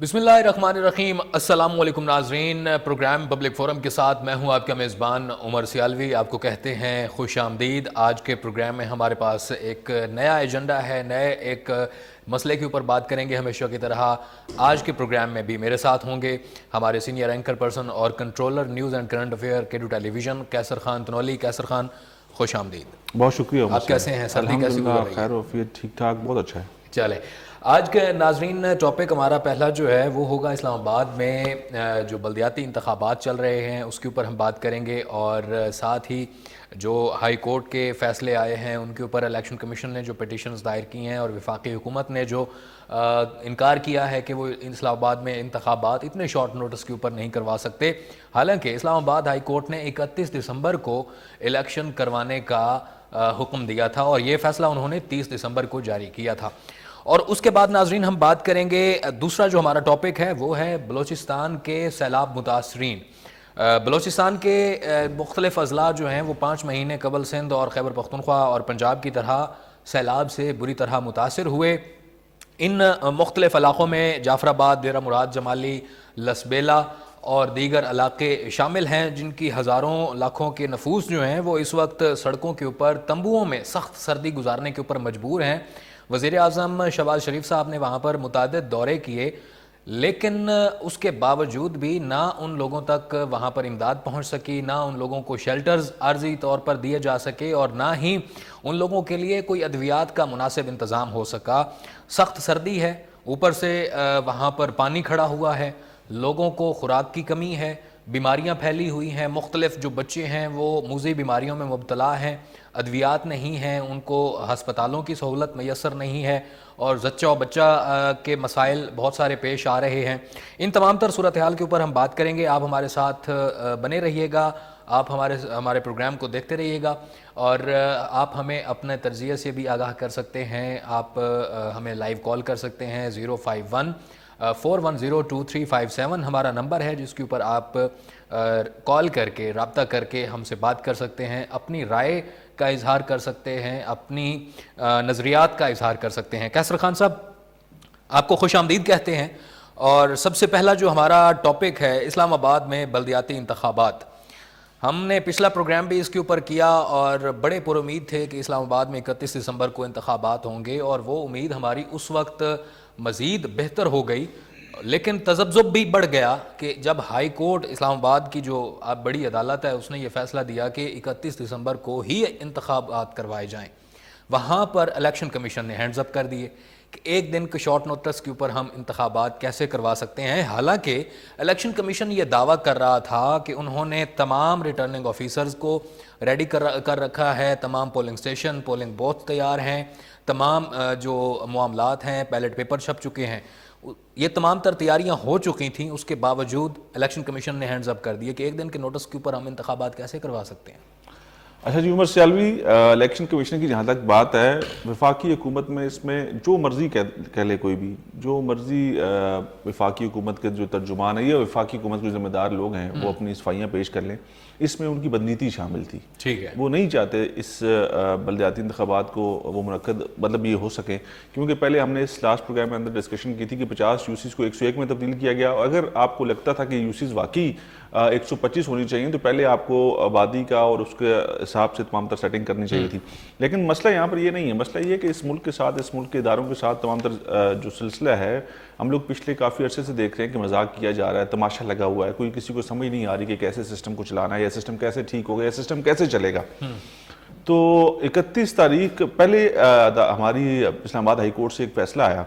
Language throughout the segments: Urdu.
بسم اللہ الرحمن الرحیم۔ السلام علیکم ناظرین، پروگرام پبلک فورم کے ساتھ میں ہوں آپ کا میزبان عمر سیالوی، آپ کو کہتے ہیں خوش آمدید۔ آج کے پروگرام میں ہمارے پاس ایک نیا ایجنڈا ہے، نئے ایک مسئلے کے اوپر بات کریں گے ہمیشہ کی طرح۔ آج کے پروگرام میں بھی میرے ساتھ ہوں گے ہمارے سینئر اینکر پرسن اور controller news and current affair کے2 ٹیلی ویژن کیسر خان تنولی۔ کیسر خان خوش آمدید۔ بہت شکریہ عمر آپ کیسے ہیں؟ سردی کیسی گزر رہی ہے؟ خیر وفیت ٹھیک ٹھاک، بہت اچھا ہے۔ چلیں، آج کے ناظرین ٹاپک ہمارا پہلا جو ہے وہ ہوگا اسلام آباد میں جو بلدیاتی انتخابات چل رہے ہیں اس کے اوپر ہم بات کریں گے، اور ساتھ ہی جو ہائی کورٹ کے فیصلے آئے ہیں ان کے اوپر الیکشن کمیشن نے جو پٹیشنز دائر کی ہیں اور وفاقی حکومت نے جو انکار کیا ہے کہ وہ اسلام آباد میں انتخابات اتنے شارٹ نوٹس کے اوپر نہیں کروا سکتے، حالانکہ اسلام آباد ہائی کورٹ نے 31 دسمبر کو الیکشن کروانے کا حکم دیا تھا، اور یہ فیصلہ انہوں نے 30 دسمبر کو جاری کیا تھا۔ اور اس کے بعد ناظرین ہم بات کریں گے، دوسرا جو ہمارا ٹاپک ہے وہ ہے بلوچستان کے سیلاب متاثرین۔ بلوچستان کے مختلف اضلاع جو ہیں وہ 5 مہینے قبل سندھ اور خیبر پختونخوا اور پنجاب کی طرح سیلاب سے بری طرح متاثر ہوئے۔ ان مختلف علاقوں میں جعفر آباد، ڈیرہ مراد جمالی، لسبیلا اور دیگر علاقے شامل ہیں، جن کی ہزاروں لاکھوں کے نفوس جو ہیں وہ اس وقت سڑکوں کے اوپر تمبوؤں میں سخت سردی گزارنے کے اوپر مجبور ہیں۔ وزیر اعظم شہباز شریف صاحب نے وہاں پر متعدد دورے کیے، لیکن اس کے باوجود بھی نہ ان لوگوں تک وہاں پر امداد پہنچ سکی، نہ ان لوگوں کو شیلٹرز عارضی طور پر دیے جا سکے، اور نہ ہی ان لوگوں کے لیے کوئی ادویات کا مناسب انتظام ہو سکا۔ سخت سردی ہے، اوپر سے وہاں پر پانی کھڑا ہوا ہے، لوگوں کو خوراک کی کمی ہے، بیماریاں پھیلی ہوئی ہیں، مختلف جو بچے ہیں وہ موذی بیماریوں میں مبتلا ہیں، ادویات نہیں ہیں، ان کو ہسپتالوں کی سہولت میسر نہیں ہے، اور زچہ و بچہ کے مسائل بہت سارے پیش آ رہے ہیں۔ ان تمام تر صورتحال کے اوپر ہم بات کریں گے، آپ ہمارے ساتھ بنے رہیے گا، آپ ہمارے پروگرام کو دیکھتے رہیے گا، اور آپ ہمیں اپنے تجزیے سے بھی آگاہ کر سکتے ہیں۔ آپ ہمیں لائیو کال کر سکتے ہیں 051 4102357 ہمارا نمبر ہے، جس کے اوپر آپ کال کر کے رابطہ کر کے ہم سے بات کر سکتے ہیں، اپنی رائے کا اظہار کر سکتے ہیں، اپنی نظریات کا اظہار کر سکتے ہیں۔ کیسر خان صاحب، آپ کو خوش آمدید کہتے ہیں، اور سب سے پہلا جو ہمارا ٹاپک ہے اسلام آباد میں بلدیاتی انتخابات۔ ہم نے پچھلا پروگرام بھی اس کے اوپر کیا اور بڑے پر امید تھے کہ اسلام آباد میں 31 دسمبر کو انتخابات ہوں گے، اور وہ امید ہماری اس وقت مزید بہتر ہو گئی، لیکن تذبذب بھی بڑھ گیا کہ جب ہائی کورٹ اسلام آباد کی جو بڑی عدالت ہے اس نے یہ فیصلہ دیا کہ 31 دسمبر کو ہی انتخابات کروائے جائیں، وہاں پر الیکشن کمیشن نے ہینڈز اپ کر دیے کہ ایک دن کے شارٹ نوٹس کے اوپر ہم انتخابات کیسے کروا سکتے ہیں۔ حالانکہ الیکشن کمیشن یہ دعویٰ کر رہا تھا کہ انہوں نے تمام ریٹرننگ آفیسرز کو ریڈی کر رکھا ہے، تمام پولنگ سٹیشن، پولنگ بوتھ تیار ہیں، تمام جو معاملات ہیں، بیلٹ پیپر چھپ چکے ہیں، یہ تمام تر تیاریاں ہو چکی تھیں، اس کے باوجود الیکشن کمیشن نے ہینڈز اپ کر دیے کہ ایک دن کے نوٹس کے اوپر ہم انتخابات کیسے کروا سکتے ہیں۔ اچھا جی عمر سیالوی، الیکشن کمیشن کی جہاں تک بات ہے، وفاقی حکومت میں اس میں جو مرضی کہہ لے کوئی بھی، جو مرضی وفاقی حکومت کے جو ترجمان ہیں یا وفاقی حکومت کے ذمہ دار لوگ ہیں وہ اپنی صفائیاں پیش کر لیں، اس میں ان کی بدنیتی شامل تھی۔ ٹھیک ہے، وہ نہیں چاہتے اس بلدیاتی انتخابات کو وہ منعقد مطلب یہ ہو سکے، کیونکہ پہلے ہم نے اس لاسٹ پروگرام میں اندر ڈسکشن کی تھی کہ 50 یوسیز کو 101 میں تبدیل کیا گیا، اور اگر آپ کو لگتا تھا کہ یوسیز واقعی 125 ہونی چاہیے تو پہلے آپ کو آبادی کا اور اس کے حساب سے تمام تر سیٹنگ کرنی چاہیے تھی۔ لیکن مسئلہ یہاں پر یہ نہیں ہے، مسئلہ یہ ہے کہ اس ملک کے ساتھ، اس ملک کے اداروں کے ساتھ تمام تر جو سلسلہ ہے، ہم لوگ پچھلے کافی عرصے سے دیکھ رہے ہیں کہ مذاق کیا جا رہا ہے، تماشا لگا ہوا ہے، کوئی کسی کو سمجھ نہیں آ رہی کہ کیسے سسٹم کو چلانا ہے، یا سسٹم کیسے ٹھیک ہوگا، یا سسٹم کیسے چلے گا۔ تو 31 تاریخ پہلے ہماری اسلام آباد ہائی کورٹ سے ایک فیصلہ آیا،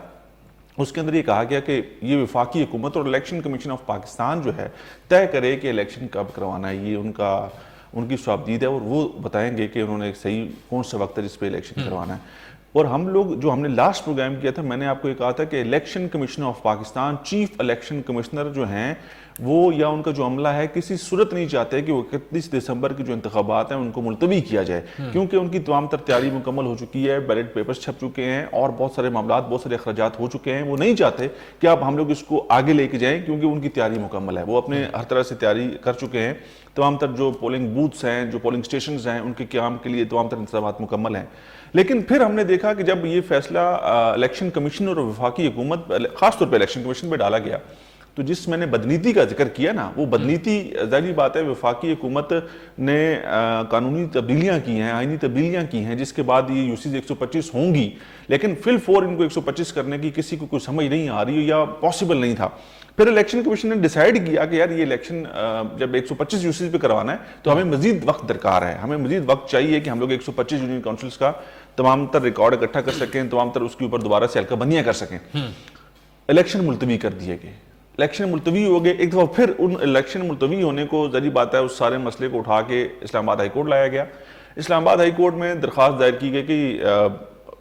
اس کے اندر یہ کہا گیا کہ یہ وفاقی حکومت اور الیکشن کمیشن آف پاکستان جو ہے طے کرے کہ الیکشن کب کروانا ہے، یہ ان کی صوابدید ہے، اور وہ بتائیں گے کہ انہوں نے صحیح کون سا وقت ہے جس پہ الیکشن کروانا ہے۔ اور ہم لوگ جو ہم نے لاسٹ پروگرام کیا تھا، میں نے آپ کو یہ کہا تھا کہ election commission of Pakistan chief election commissioner جو ہیں وہ یا ان کا جو عملہ ہے کسی صورت نہیں چاہتے کہ وہ 31 دسمبر کے جو انتخابات ہیں ان کو ملتوی کیا جائے، کیونکہ ان کی تمام تر تیاری مکمل ہو چکی ہے، بیلٹ پیپرز چھپ چکے ہیں اور بہت سارے معاملات، بہت سارے اخراجات ہو چکے ہیں. وہ نہیں چاہتے کہ اب ہم لوگ اس کو آگے لے کے جائیں کیونکہ ان کی تیاری مکمل ہے. وہ اپنے ہر طرح سے تیاری کر چکے ہیں. تمام تر جو پولنگ بوتھس ہیں، جو پولنگ سٹیشنز ہیں، ان کے قیام کے لیے تمام تر انتظامات مکمل ہیں. لیکن پھر ہم نے دیکھا کہ جب یہ فیصلہ الیکشن کمیشن اور وفاقی حکومت، خاص طور پہ الیکشن کمیشن پہ ڈالا گیا، تو جس میں نے بدنیتی کا ذکر کیا نا، وہ بدنیتی ظاہری بات ہے وفاقی حکومت نے قانونی تبدیلیاں کی ہیں، آئینی تبدیلیاں کی ہیں، جس کے بعد یہ یوسیز 125 ہوں گی، لیکن فی الفور ان کو 125 کرنے کی کسی کو کوئی سمجھ نہیں آ رہی یا پاسبل نہیں تھا. پھر الیکشن کمیشن نے ڈیسائیڈ کیا کہ یار یہ الیکشن جب 125 یوسیز پہ کروانا ہے تو ہمیں مزید وقت درکار ہے، ہمیں مزید وقت چاہیے کہ ہم لوگ 125 یونین کونسلز کا تمام تر ریکارڈ اکٹھا کر سکیں، تمام تر اس کے اوپر دوبارہ سے حلقہ بندیاں کر سکیں. الیکشن ملتوی کر دیے گئے، الیکشن ملتوی ہو گئے. ایک دفعہ پھر ان الیکشن ملتوی ہونے کو ظاہری بات ہے اس سارے مسئلے کو اٹھا کے اسلام آباد ہائی کورٹ لایا گیا. اسلام آباد ہائی کورٹ میں درخواست دائر کی گئی کہ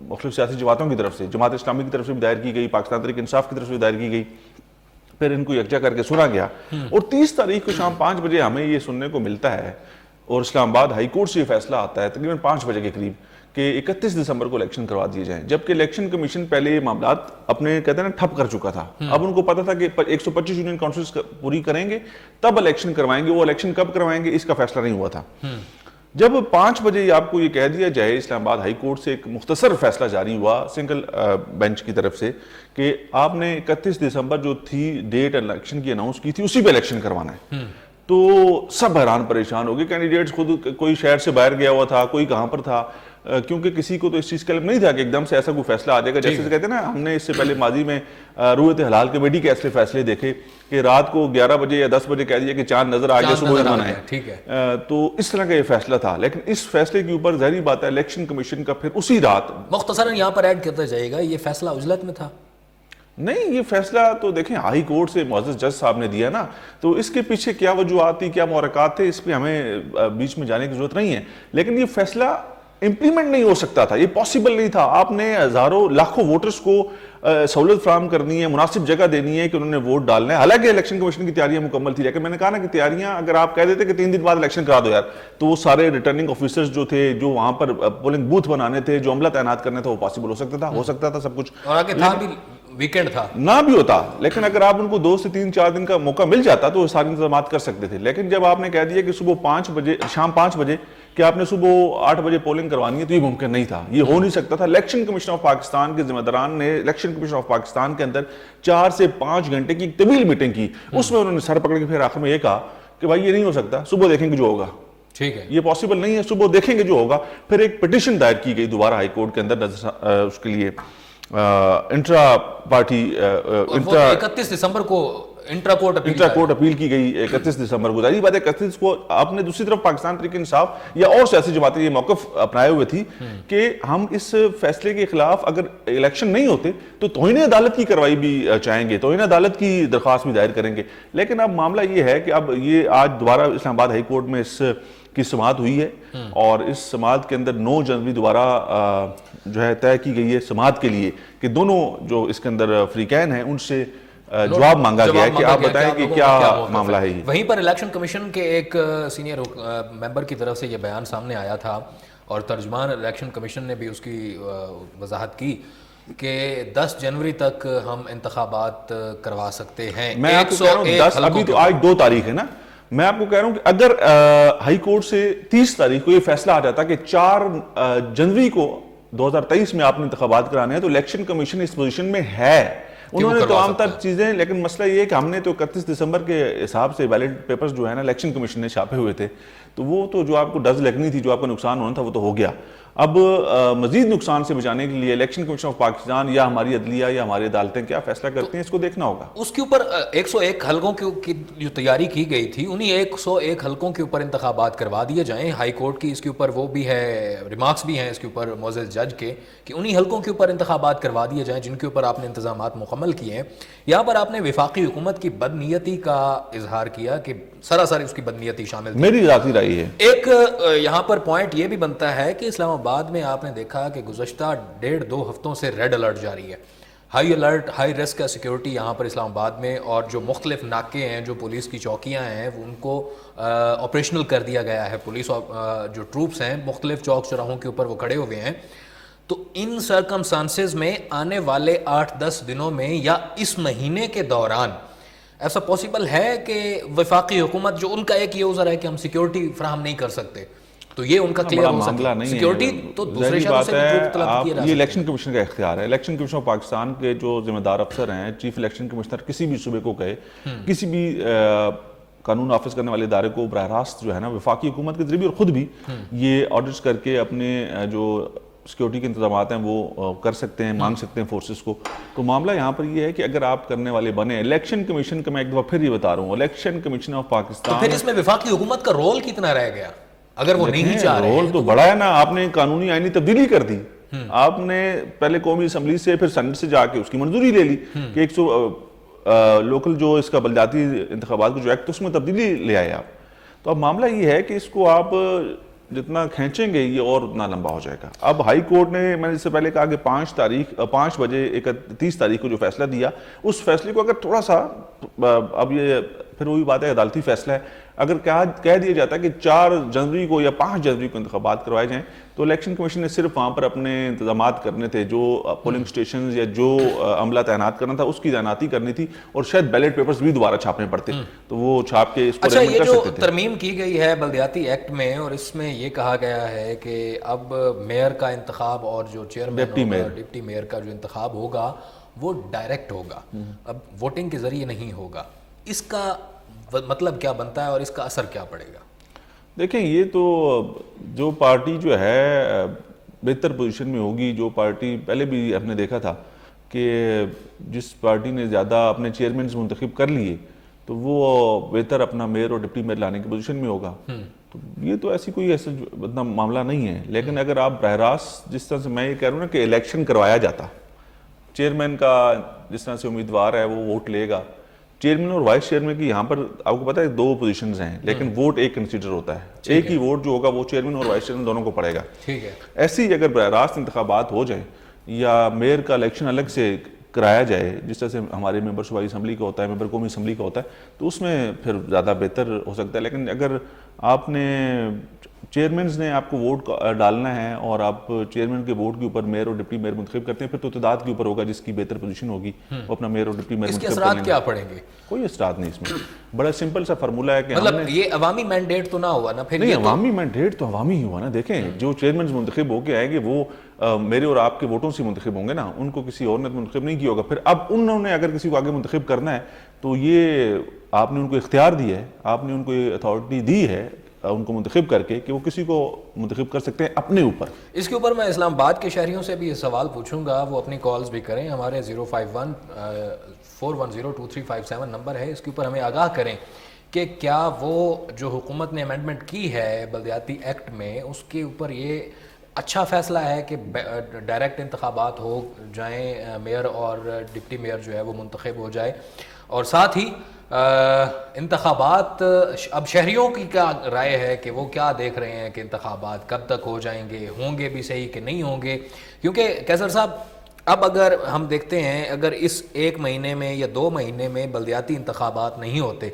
مختلف سیاسی جماعتوں کی طرف سے، جماعت اسلامی کی طرف سے بھی دائر کی گئی، پاکستان تحریک انصاف کی طرف سے بھی دائر کی گئی. پھر ان کو یکجا کر کے سنا گیا اور 30 تاریخ کو شام 5 بجے ہمیں یہ سننے کو ملتا ہے اور اسلام آباد ہائی کورٹ سے یہ فیصلہ آتا ہے تقریباً 5 بجے کے قریب کہ 31 دسمبر کو الیکشن کروا دیے جائیں. جبکہ الیکشن کمیشن پہلے یہ معاملات اپنے کہتے ہیں نا ٹھپ کر چکا تھا. اب ان کو پتا تھا کہ 125 یونین کونسلز پوری کریں گے تب الیکشن کروائیں گے. وہ الیکشن کب کروائیں گے اس کا فیصلہ نہیں ہوا تھا. جب 5 بجے آپ کو یہ کہہ دیا جائے، اسلام آباد ہائی کورٹ سے ایک مختصر فیصلہ جاری ہوا سنگل بینچ کی طرف سے کہ آپ نے 31 دسمبر جو تھی ڈیٹ الیکشن کی اناؤنس کی تھی اسی پہ الیکشن کروانا ہے. تو سب حیران پریشان ہو گئے. کینڈیڈیٹس خود، کوئی شہر سے باہر گیا ہوا تھا، کوئی کہاں پر تھا، کیونکہ کسی کو تو اس چیز کا علم نہیں تھا کہ ایک دم سے ایسا کوئی فیصلہ آ جائے گا. جیسے کہتے ہیں نا، ہم نے اس سے پہلے ماضی میں رویت حلال کمیٹی کے ایسے فیصلے دیکھے کہ رات کو 11 بجے یا 10 بجے کہہ دیا کہ چاند نظر آ گیا، صبح منائیں. ٹھیک ہے. تو اس طرح کا یہ فیصلہ تھا. لیکن اس فیصلے کے اوپر ظاہری بات ہے الیکشن کمیشن کا پھر اسی رات، مختصراً یہاں پر ایڈ کرتا جائے گا، یہ فیصلہ عجلت میں تھا؟ نہیں، یہ فیصلہ تو دیکھیں ہائی کورٹ سے معزز جج صاحب نے دیا نا، تو اس کے پیچھے کیا وجوہات تھی، کیا محرکات تھے، اس پہ ہمیں بیچ میں جانے کی ضرورت نہیں ہے. لیکن یہ فیصلہ امپلیمنٹ نہیں ہو سکتا تھا، یہ پاسبل نہیں تھا. آپ نے ہزاروں لاکھوں ووٹرز کو سہولت فراہم کرنی ہے، مناسب جگہ دینی ہے کہ انہوں نے ووٹ ڈالنا ہے. حالانکہ الیکشن کمیشن کی تیاریاں مکمل تھی، لیکن میں نے کہا نا کہ تیاریاں اگر آپ کہہ دیتے کہ 3 دن بعد الیکشن کرا دو یار، تو وہ سارے ریٹرننگ آفیسرز جو تھے، جو وہاں پر پولنگ بوتھ بنانے تھے، جو عملہ تعینات کرنے تھا، وہ پاسبل ہو سکتا تھا سب کچھ. اور آگے تھا بھی، ویکنڈ تھا، نہ بھی ہوتا. لیکن اگر آپ ان کو 2 سے 3-4 دن کا موقع مل جاتا تو وہ سارے انتظامات کر سکتے تھے. لیکن جب آپ نے کہہ دیا کہ صبح 5 بجے، شام 5 بجے کہ آپ نے صبح 8 بجے پولنگ کروانی ہے، تو یہ ممکن نہیں تھا، یہ ہو نہیں سکتا تھا. الیکشن کمیشن آف پاکستان کے ذمہ داران نے الیکشن کمیشن آف پاکستان کے اندر 4 سے 5 گھنٹے کی ایک طویل میٹنگ کی. اس میں انہوں نے سر پکڑ کے پھر آخر میں یہ کہا کہ بھائی یہ نہیں ہو سکتا، صبح دیکھیں گے جو ہوگا. ٹھیک ہے، یہ پاسبل نہیں ہے، صبح دیکھیں گے جو ہوگا. پھر ایک پٹیشن دائر کی گئی دوبارہ ہائی کورٹ کے اندر اس کے لیے انٹرا پارٹی 31 دسمبر کو انٹرا کورٹ اپیل کی گئی 31 دسمبر کو. ظاہری بات ہے 31 کو آپ نے دوسری طرف پاکستان تحریک انصاف یا اور سیاسی جماعتیں یہ موقف اپنائے ہوئے تھی کہ ہم اس فیصلے کے خلاف اگر الیکشن نہیں ہوتے تو توہین عدالت کی کارروائی بھی چاہیں گے، توہین عدالت کی درخواست بھی دائر کریں گے. لیکن اب معاملہ یہ ہے کہ اب یہ آج دوبارہ اسلام آباد ہائی کورٹ میں اس کی سماعت ہوئی ہے اور اس سماعت کے اندر 9 جنوری دوبارہ جو ہے طے کی گئی ہے سماعت کے لیے کہ دونوں جو اس کے اندر فریقین ہیں ان سے جواب مانگا گیا ہے کہ آپ بتائیں کہ کیا معاملہ ہے. وہیں پر الیکشن کمیشن کے ایک سینئر ممبر کی طرف سے یہ بیان سامنے آیا تھا اور ترجمان الیکشن کمیشن نے بھی اس کی وضاحت کی کہ 10 جنوری تک ہم انتخابات کروا سکتے ہیں. میں آپ کو کہہ رہا ہوں 10، ابھی تو آج 2 تاریخ ہے نا، میں آپ کو کہہ رہا ہوں کہ اگر ہائی کورٹ سے 30 تاریخ کو یہ فیصلہ آ جاتا کہ 4 جنوری کو 2023 میں آپ نے انتخابات کرانے ہیں، تو الیکشن کمیشن اس پوزیشن میں ہے، انہوں نے تمام تر چیزیں. لیکن مسئلہ یہ ہے کہ ہم نے تو 31 دسمبر کے حساب سے بیلٹ پیپرز جو ہے نا الیکشن کمیشن نے چھاپے ہوئے تھے، تو وہ تو جو آپ کو ڈز لگنی تھی، جو آپ کا نقصان ہونا تھا، وہ تو ہو گیا. اب مزید نقصان سے بچانے کے لیے الیکشن کمیشن آف پاکستان یا ہماری عدلیہ یا ہماری عدالتیں کیا فیصلہ کرتی ہیں، اس کو دیکھنا ہوگا. اس کے اوپر 101 حلقوں کی جو تیاری کی گئی تھی، انہی 101 حلقوں کے اوپر انتخابات کروا دیے جائیں. ہائی کورٹ کی اس کے اوپر وہ بھی ہے، ریمارکس بھی ہیں اس کے اوپر معزز جج کے کہ انہی حلقوں کے اوپر انتخابات کروا دیے جائیں جن کے اوپر آپ نے انتظامات مکمل کیے ہیں. یہاں پر آپ نے وفاقی حکومت کی بدنیتی کا اظہار کیا کہ سراسر اس کی بدنیتی شامل تھی. میری ذاتی رائے ہے. ایک یہاں پر پوائنٹ یہ بھی بنتا ہے کہ اسلام آباد میں آپ نے دیکھا کہ گزشتہ 1.5-2 ہفتوں سے ریڈ الرٹ جاری ہے. ہائی الرٹ ہائی رسک ہے سیکیورٹی یہاں پر اسلام آباد میں, اور جو مختلف ناکے ہیں, جو پولیس کی چوکیاں ہیں, وہ ان کو آپریشنل کر دیا گیا ہے. پولیس جو ٹروپس ہیں مختلف چوک چوراہوں کے اوپر وہ کھڑے ہوئے ہیں. تو ان سرکمسٹانسز میں آنے والے 8-10 دنوں میں یا اس مہینے کے دوران ایسا پاسبل ہے کہ وفاقی حکومت, جو ان کا ایک یہ عذر ہے کہ ہم سیکیورٹی فراہم نہیں کر سکتے, تو یہ ان کا کلیئر ہو سکے. سیکیورٹی تو دوسرے شہروں سے بھی ضرورت طلب کی یہ الیکشن کمیشن کا اختیار ہے. الیکشن کمیشن آف پاکستان کے جو ذمہ دار افسر ہیں, چیف الیکشن کمشنر کسی بھی صوبے کو کہے, کسی بھی قانون نافذ کرنے والے ادارے کو براہ راست جو ہے نا وفاقی حکومت کے ذریعے اور خود بھی یہ آڈٹس کر کے اپنے جو سیکیورٹی کے انتظامات ہیں وہ کر سکتے ہیں, مانگ سکتے ہیں فورسز کو. تو معاملہ یہاں پر یہ ہے کہ اگر آپ کرنے والے بنے, الیکشن کمیشن کا میں ایک دفعہ پھر یہ بتا رہا ہوں, الیکشن کمیشن آف پاکستان, تو پھر اس میں وفاقی حکومت کا رول کتنا رہ گیا اگر وہ نہیں چاہ رہے؟ رول تو بڑا ہے نا. آپ نے قانونی آئینی تبدیلی کر دی, آپ نے پہلے قومی اسمبلی سے پھر سینٹ سے جا کے اس کی منظوری لے لی کہ 100 لوکل جو اس کا بلدیاتی انتخابات کا جو ایکٹ اس میں تبدیلی لے آئے آپ. تو اب معاملہ یہ ہے کہ اس کو آپ جتنا کھینچیں گے یہ اور اتنا لمبا ہو جائے گا. اب ہائی کورٹ نے, میں نے اس سے پہلے کہا کہ 5 بجے 31 تاریخ کو جو فیصلہ دیا, اس فیصلے کو اگر تھوڑا سا, اب یہ پھر وہی بات ہے عدالتی فیصلہ ہے, اگر کہہ دیا جاتا ہے کہ 4 جنوری کو یا 5 جنوری کو انتخابات کروائے جائیں, تو الیکشن کمیشن نے صرف وہاں پر اپنے انتظامات کرنے تھے, جو پولنگ سٹیشنز یا جو عملہ تعینات کرنا تھا اس کی تعیناتی کرنی تھی, اور شاید بیلٹ پیپرز بھی دوبارہ چھاپنے پڑتے, تو وہ چھاپ کے اس کو یہ جو ترمیم کی گئی ہے بلدیاتی ایکٹ میں, اور اس میں یہ کہا گیا ہے کہ اب میئر کا انتخاب اور جو چیئرمین ڈپٹی میئر کا جو انتخاب ہوگا وہ ڈائریکٹ ہوگا, اب ووٹنگ کے ذریعے نہیں ہوگا. اس کا مطلب کیا بنتا ہے اور اس کا اثر کیا پڑے گا؟ دیکھیں, یہ تو جو پارٹی جو ہے بہتر پوزیشن میں ہوگی, جو پارٹی پہلے بھی ہم نے دیکھا تھا کہ جس پارٹی نے زیادہ اپنے چیئرمینز منتخب کر لیے تو وہ بہتر اپنا میئر اور ڈپٹی میئر لانے کی پوزیشن میں ہوگا. تو یہ تو ایسی کوئی ایسا اتنا معاملہ نہیں ہے. لیکن اگر آپ براہ راست, جس طرح سے میں یہ کہہ رہا ہوں نا کہ الیکشن کروایا جاتا, چیئرمین کا جس طرح سے امیدوار ہے وہ ووٹ لے گا, چیئرمین اور وائس چیئرمین کی یہاں پر آپ کو پتا ہے 2 پوزیشنز ہیں, لیکن ووٹ ایک کنسیڈر ہوتا ہے, ایک ہی ووٹ جو ہوگا وہ چیئرمین اور وائس چیئرمین دونوں کو پڑے گا. ٹھیک ہے. ایسے ہی اگر براہ راست انتخابات ہو جائیں یا میئر کا الیکشن الگ سے کرایا جائے, جس طرح سے ہمارے ممبر صوبائی اسمبلی کا ہوتا ہے, ممبر قومی اسمبلی کا ہوتا ہے, تو اس میں پھر زیادہ بہتر ہو سکتا ہے. لیکن اگر آپ نے چیئرمینز نے آپ کو ووٹ ڈالنا ہے اور آپ چیئرمین کے ووٹ کے اوپر میئر اور ڈپٹی میئر منتخب کرتے ہیں, پھر تو تعداد کے اوپر ہوگا جس کی بہتر پوزیشن ہوگی وہ اپنا میئر اور ڈپٹی میئر منتخب کریں گے. اس کے اثرات کیا پڑیں گے؟ کوئی اثرات نہیں اس میں, بڑا سمپل سا فارمولہ ہے کہ مطلب یہ عوامی مینڈیٹ تو نہ ہوا نا پھر؟ نہیں, عوامی مینڈیٹ تو عوامی ہی ہوا نا. دیکھیں, جو چیئرمینز منتخب ہو کے آئیں گے وہ میرے اور آپ کے ووٹوں سے منتخب ہوں گے نا, ان کو کسی اور نے منتخب نہیں کیا ہوگا. پھر اب انہوں نے اگر کسی کو آگے منتخب کرنا ہے تو یہ آپ نے ان کو اختیار دیا ہے, آپ نے ان کو یہ اتھارٹی دی ہے ان کو منتخب کر کے کہ وہ کسی کو منتخب کر سکتے ہیں اپنے اوپر. اس کے اوپر میں اسلام آباد کے شہریوں سے بھی یہ سوال پوچھوں گا, وہ اپنی کالز بھی کریں, ہمارے 051-410-2357 نمبر ہے, اس کے اوپر ہمیں آگاہ کریں کہ کیا وہ جو حکومت نے امینڈمنٹ کی ہے بلدیاتی ایکٹ میں, اس کے اوپر یہ اچھا فیصلہ ہے کہ ڈائریکٹ انتخابات ہو جائیں, میئر اور ڈپٹی میئر جو ہے وہ منتخب ہو جائے, اور ساتھ ہی انتخابات اب شہریوں کی کیا رائے ہے کہ وہ کیا دیکھ رہے ہیں کہ انتخابات کب تک ہو جائیں گے, ہوں گے بھی صحیح کہ نہیں ہوں گے؟ کیونکہ کیسر صاحب اب اگر ہم دیکھتے ہیں اگر اس 1 مہینے میں یا 2 مہینے میں بلدیاتی انتخابات نہیں ہوتے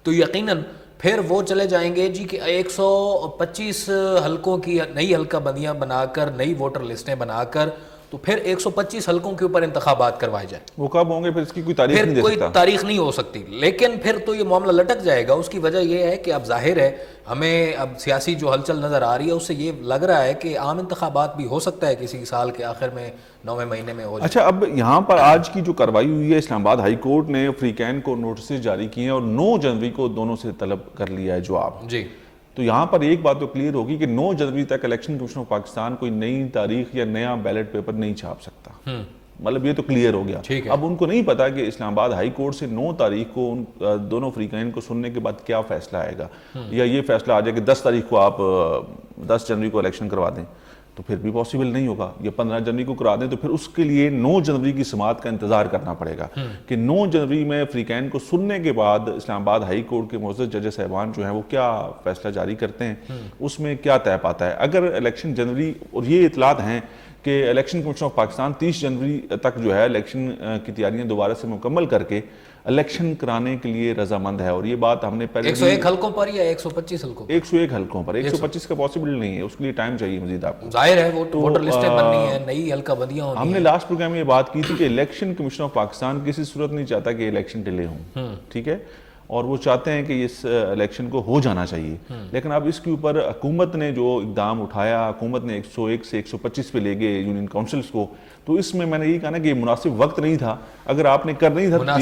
تو یقیناً پھر وہ چلے جائیں گے جی کہ 125 حلقوں کی نئی حلقہ بندیاں بنا کر, نئی ووٹر لسٹیں بنا کر, تو پھر 125 حلقوں کے اوپر انتخابات کروائے جائیں. وہ کب ہوں گے پھر اس کی کوئی تاریخ نہیں دے سکتا, کوئی تاریخ نہیں ہو سکتی. لیکن پھر تو یہ معاملہ لٹک جائے گا. اس کی وجہ یہ ہے کہ اب ظاہر ہے ہمیں اب سیاسی جو ہلچل نظر آ رہی ہے اس سے یہ لگ رہا ہے کہ عام انتخابات بھی ہو سکتا ہے کسی سال کے آخر میں 9ویں مہینے میں ہو جائے. اچھا, اب یہاں پر آج کی جو کارروائی ہوئی ہے, اسلام آباد ہائی کورٹ نے فریقین کو نوٹسز جاری کیے ہیں اور 9 جنوری کو دونوں سے طلب کر لیا ہے جواب. جی, تو یہاں پر ایک بات تو کلیئر ہوگی کہ 9 جنوری تک الیکشن کمیشن آف پاکستان کوئی نئی تاریخ یا نیا بیلٹ پیپر نہیں چھاپ سکتا. مطلب یہ تو کلیئر ہو گیا. اب ان کو نہیں پتا کہ اسلام آباد ہائی کورٹ سے 9 تاریخ کو ان دونوں فریقین کو سننے کے بعد کیا فیصلہ آئے گا, یا یہ فیصلہ آ جائے کہ 10 تاریخ کو آپ 10 جنوری کو الیکشن کروا دیں. تو پھر بھی پاسبل نہیں ہوگا. یا 15 جنوری کو کرا دیں تو پھر اس کے لیے 9 جنوری کی سماعت کا انتظار کرنا پڑے گا کہ 9 جنوری میں فریقین کو سننے کے بعد اسلام آباد ہائی کورٹ کے معزز جج صاحبان جو ہیں وہ کیا فیصلہ جاری کرتے ہیں, اس میں کیا طے پاتا ہے. اگر الیکشن جنوری, اور یہ اطلاعات ہیں کہ الیکشن کمیشن آف پاکستان 30 جنوری تک جو ہے الیکشن کی تیاریاں دوبارہ سے مکمل کر کے الیکشن کرانے کے لیے رضامند ہے. اور یہ بات ہم نے پہلے 101 حلقوں پر یا 125 حلقوں پر؟ 101 حلقوں پر. 125 کا پاسبل نہیں ہے, اس کے لیے ٹائم چاہیے مزید آپ کو. ظاہر ہے وہ ووٹر لسٹیں بننی ہیں, نئی حلقہ بندیاں ہونی ہیں. ہم نے لاسٹ پروگرام میں یہ بات کی تھی کہ الیکشن کمیشن آف پاکستان کسی صورت نہیں چاہتا کہ الیکشن ڈیلے ہوں, ٹھیک ہے, اور وہ چاہتے ہیں کہ اس الیکشن کو ہو جانا چاہیے. لیکن اب اس کے اوپر حکومت نے جو اقدام اٹھایا, حکومت نے 101 سے 125 پہ لے گئے یونین کاؤنسلز کو, تو اس میں نے یہی کہا نا کہ مناسب وقت نہیں تھا. اگر آپ نے کر نہیں تھا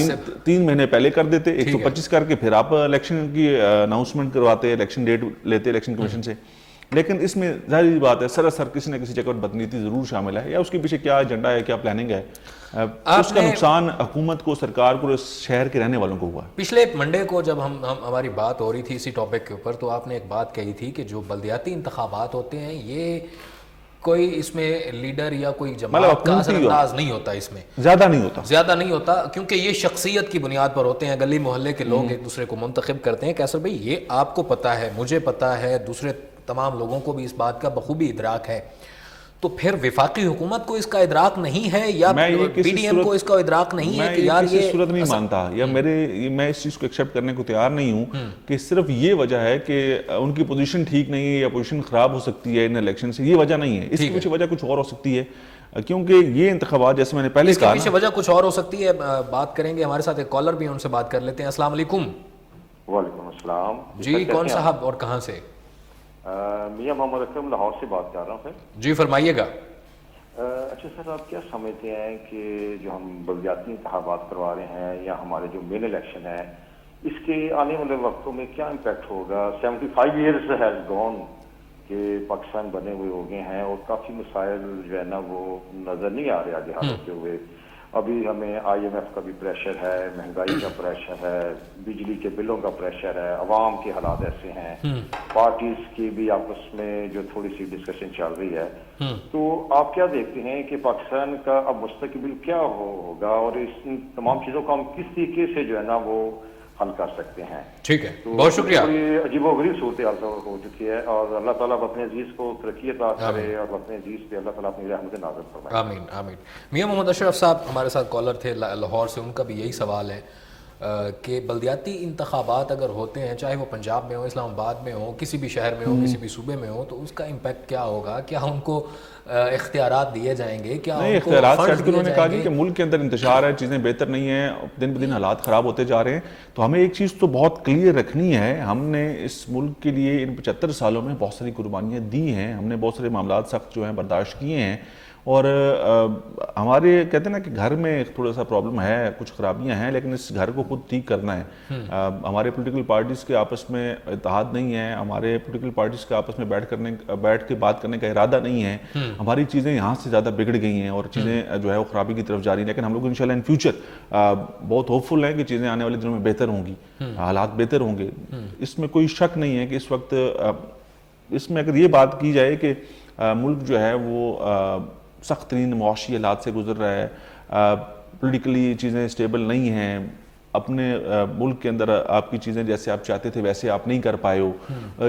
3 مہینے پہلے کر دیتے 125 کر کے, پھر آپ الیکشن کی اناؤنسمنٹ کرواتے, الیکشن ڈیٹ لیتے الیکشن کمیشن سے. لیکن اس میں ظاہری بات ہے سراسر کسی نہ کسی جگہ بدنیتی ضرور شامل ہے, یا اس کے پیچھے کیا ایجنڈا ہے, کیا پلاننگ ہے. اس کا نقصان حکومت کو, سرکار کو, اس شہر کے رہنے والوں کو ہوا. پچھلے منڈے کو جب ہماری بات ہو رہی تھی اسی ٹاپک کے اوپر, تو آپ نے ایک بات کہی تھی کہ جو بلدیاتی انتخابات ہوتے ہیں یہ کوئی اس میں لیڈر یا کوئی جماعت کا اثر انداز نہیں ہوتا, اس میں زیادہ نہیں ہوتا, کیونکہ یہ شخصیت کی بنیاد پر ہوتے ہیں. گلی محلے کے لوگ ایک دوسرے کو منتخب کرتے ہیں. کیسر بھائی, یہ آپ کو پتہ ہے, مجھے پتہ ہے, دوسرے تمام لوگوں کو بھی اس بات کا بخوبی ادراک ہے. تو پھر وفاقی حکومت کو اس کا ادراک نہیں ہے, یا پی ڈی ایم کو اس کا ادراک نہیں ہے کہ یار یہ صورت نہیں مانتا, یا میں اس چیز کو ایکسیپٹ کرنے کو تیار نہیں ہوں کہ صرف یہ وجہ ہے کہ ان کی پوزیشن ٹھیک نہیں ہے یا پوزیشن خراب ہو سکتی ہے ان الیکشن سے. یہ وجہ نہیں ہے, اس کے پیچھے وجہ کچھ اور ہو سکتی ہے. کیونکہ یہ انتخابات, جیسے میں نے پہلے کہا, اس کے پیچھے وجہ کچھ اور ہو سکتی ہے. بات کریں گے, ہمارے ساتھ ایک کالر بھی ہیں, ان سے بات کر لیتے ہیں. السلام علیکم. وعلیکم السلام. جی, کون صاحب اور کہاں سے؟ میاں محمد اکرم, لاہور سے بات کر رہا ہوں سر. جی فرمائیے گا. اچھا سر, آپ کیا سمجھتے ہیں کہ جو ہم بلدیاتی انتخابات کروا رہے ہیں یا ہمارے جو مین الیکشن ہے, اس کے آنے والے وقتوں میں کیا امپیکٹ ہوگا؟ 75 ایئرز ہیز گون کہ پاکستان بنے ہوئے ہو گئے ہیں, اور کافی مسائل جو ہے نا وہ نظر نہیں آ رہے آگے حال ہوتے ہوئے. ابھی ہمیں آئی ایم ایف کا بھی پریشر ہے, مہنگائی کا پریشر ہے, بجلی کے بلوں کا پریشر ہے, عوام کے حالات ایسے ہیں, پارٹیز کی بھی آپس میں جو تھوڑی سی ڈسکشن چل رہی ہے. تو آپ کیا دیکھتے ہیں کہ پاکستان کا اب مستقبل کیا ہوگا, اور اس تمام چیزوں کو ہم کس طریقے سے جو ہے نا وہ حل کر سکتے ہیں؟ ٹھیک ہے, بہت شکریہ. عجیب و غریب صورتحال ہو چکی ہے, اور اللہ تعالیٰ اپنے عزیز کو ترقی عطا کرے, اور اپنے عزیز پہ اللہ تعالیٰ اپنی رحمت نازل فرمائے. آمین آمین. میاں محمد اشرف صاحب ہمارے ساتھ کالر تھے لاہور سے, ان کا بھی یہی سوال ہے کہ بلدیاتی انتخابات اگر ہوتے ہیں, چاہے وہ پنجاب میں ہو, اسلام آباد میں ہو, کسی بھی شہر میں ہو, کسی بھی صوبے میں ہو, تو اس کا امپیکٹ کیا ہوگا؟ کیا ان کو اختیارات دیے جائیں گے؟ کیا نہیں, اختیارات سیٹ کرنے نے کہا کہ ملک کے اندر انتشار ہے, چیزیں بہتر نہیں ہیں, دن بدن حالات خراب ہوتے جا رہے ہیں. تو ہمیں ایک چیز تو بہت کلیئر رکھنی ہے, ہم نے اس ملک کے لیے ان 75 سالوں میں بہت ساری قربانیاں دی ہیں, ہم نے بہت سارے معاملات سخت جو ہیں برداشت کیے ہیں, اور ہمارے کہتے ہیں نا کہ گھر میں تھوڑا سا پرابلم ہے, کچھ خرابیاں ہیں, لیکن اس گھر کو خود ٹھیک کرنا ہے. ہمارے پولیٹیکل پارٹیز کے آپس میں اتحاد نہیں ہے, ہمارے پولیٹیکل پارٹیز کے آپس میں بیٹھ کے بات کرنے کا ارادہ نہیں ہے. ہماری چیزیں یہاں سے زیادہ بگڑ گئی ہیں, اور چیزیں جو ہے وہ خرابی کی طرف جا رہی ہیں. لیکن ہم لوگ انشاءاللہ ان فیوچر بہت ہوپ فل ہیں کہ چیزیں آنے والے دنوں میں بہتر ہوں گی, حالات بہتر ہوں گے. اس میں کوئی شک نہیں ہے کہ اس وقت اس میں اگر یہ بات کی جائے کہ ملک جو ہے وہ سخت ترین معاشی حالات سے گزر رہا ہے, پولیٹیکلی چیزیں اسٹیبل نہیں ہیں, اپنے ملک کے اندر آپ کی چیزیں جیسے آپ چاہتے تھے ویسے آپ نہیں کر پائے ہو,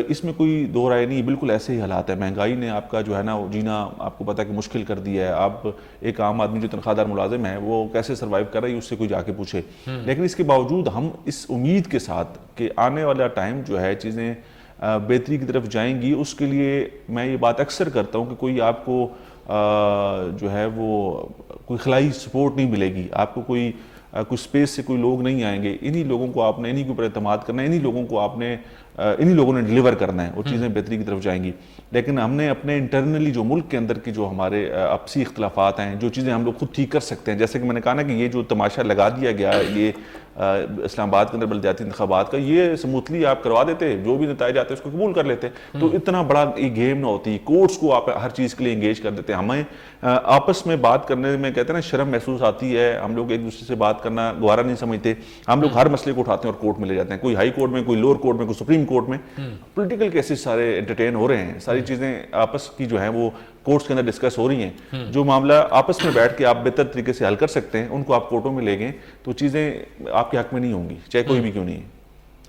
اس میں کوئی دو رائے نہیں, بالکل ایسے ہی حالات ہیں. مہنگائی نے آپ کا جو ہے نا جینا آپ کو پتہ ہے کہ مشکل کر دیا ہے. آپ ایک عام آدمی جو تنخواہ دار ملازم ہے وہ کیسے سروائیو کر رہا ہے, اس سے کوئی جا کے پوچھے. لیکن اس کے باوجود ہم اس امید کے ساتھ کہ آنے والا ٹائم جو ہے چیزیں بہتری کی طرف جائیں گی, اس کے لیے میں یہ بات اکثر کرتا ہوں کہ کوئی آپ کو جو ہے وہ کوئی خلائی سپورٹ نہیں ملے گی, آپ کو کوئی سپیس سے کوئی لوگ نہیں آئیں گے. انہی لوگوں کو آپ نے, انہی کے اوپر اعتماد کرنا ہے, انہی لوگوں کو آپ نے, انہی لوگوں نے ڈیلیور کرنا ہے, اور چیزیں بہتری کی طرف جائیں گی. لیکن ہم نے اپنے انٹرنلی جو ملک کے اندر کی جو ہمارے آپسی اختلافات ہیں, جو چیزیں ہم لوگ خود ٹھیک کر سکتے ہیں, جیسے کہ میں نے کہا نا کہ یہ جو تماشا لگا دیا گیا ہے یہ اسلام آباد کے اندر بلدیاتی انتخابات کا, یہ سموتھلی آپ کروا دیتے, جو بھی نتائج آتے ہیں اس کو قبول کر لیتے, تو اتنا بڑا یہ گیم نہ ہوتی. کورٹس کو آپ ہر چیز کے لیے انگیج کر دیتے. ہمیں آپس میں بات کرنے میں کہتے ہیں نا شرم محسوس آتی ہے, ہم لوگ ایک دوسرے سے بات کرنا گوارا نہیں سمجھتے. ہم لوگ ہر مسئلے کو اٹھاتے ہیں اور کورٹ میں لے جاتے ہیں, کوئی ہائی کورٹ میں, کوئی لوور کورٹ میں, کوئی سپریم کورٹ میں. پولیٹیکل کیسز سارے انٹرٹین ہو رہے ہیں, ساری چیزیں آپس کی جو ہیں وہ کورٹس کے اندر ڈسکس ہو رہی ہیں، جو معاملہ آپس میں بیٹھ کے آپ بہتر طریقے سے حل کر سکتے ہیں، ان کو آپ کورٹوں میں لے گئے تو چیزیں آپ کے حق میں نہیں ہوں گی، چاہے کوئی بھی کیوں نہیں ہے۔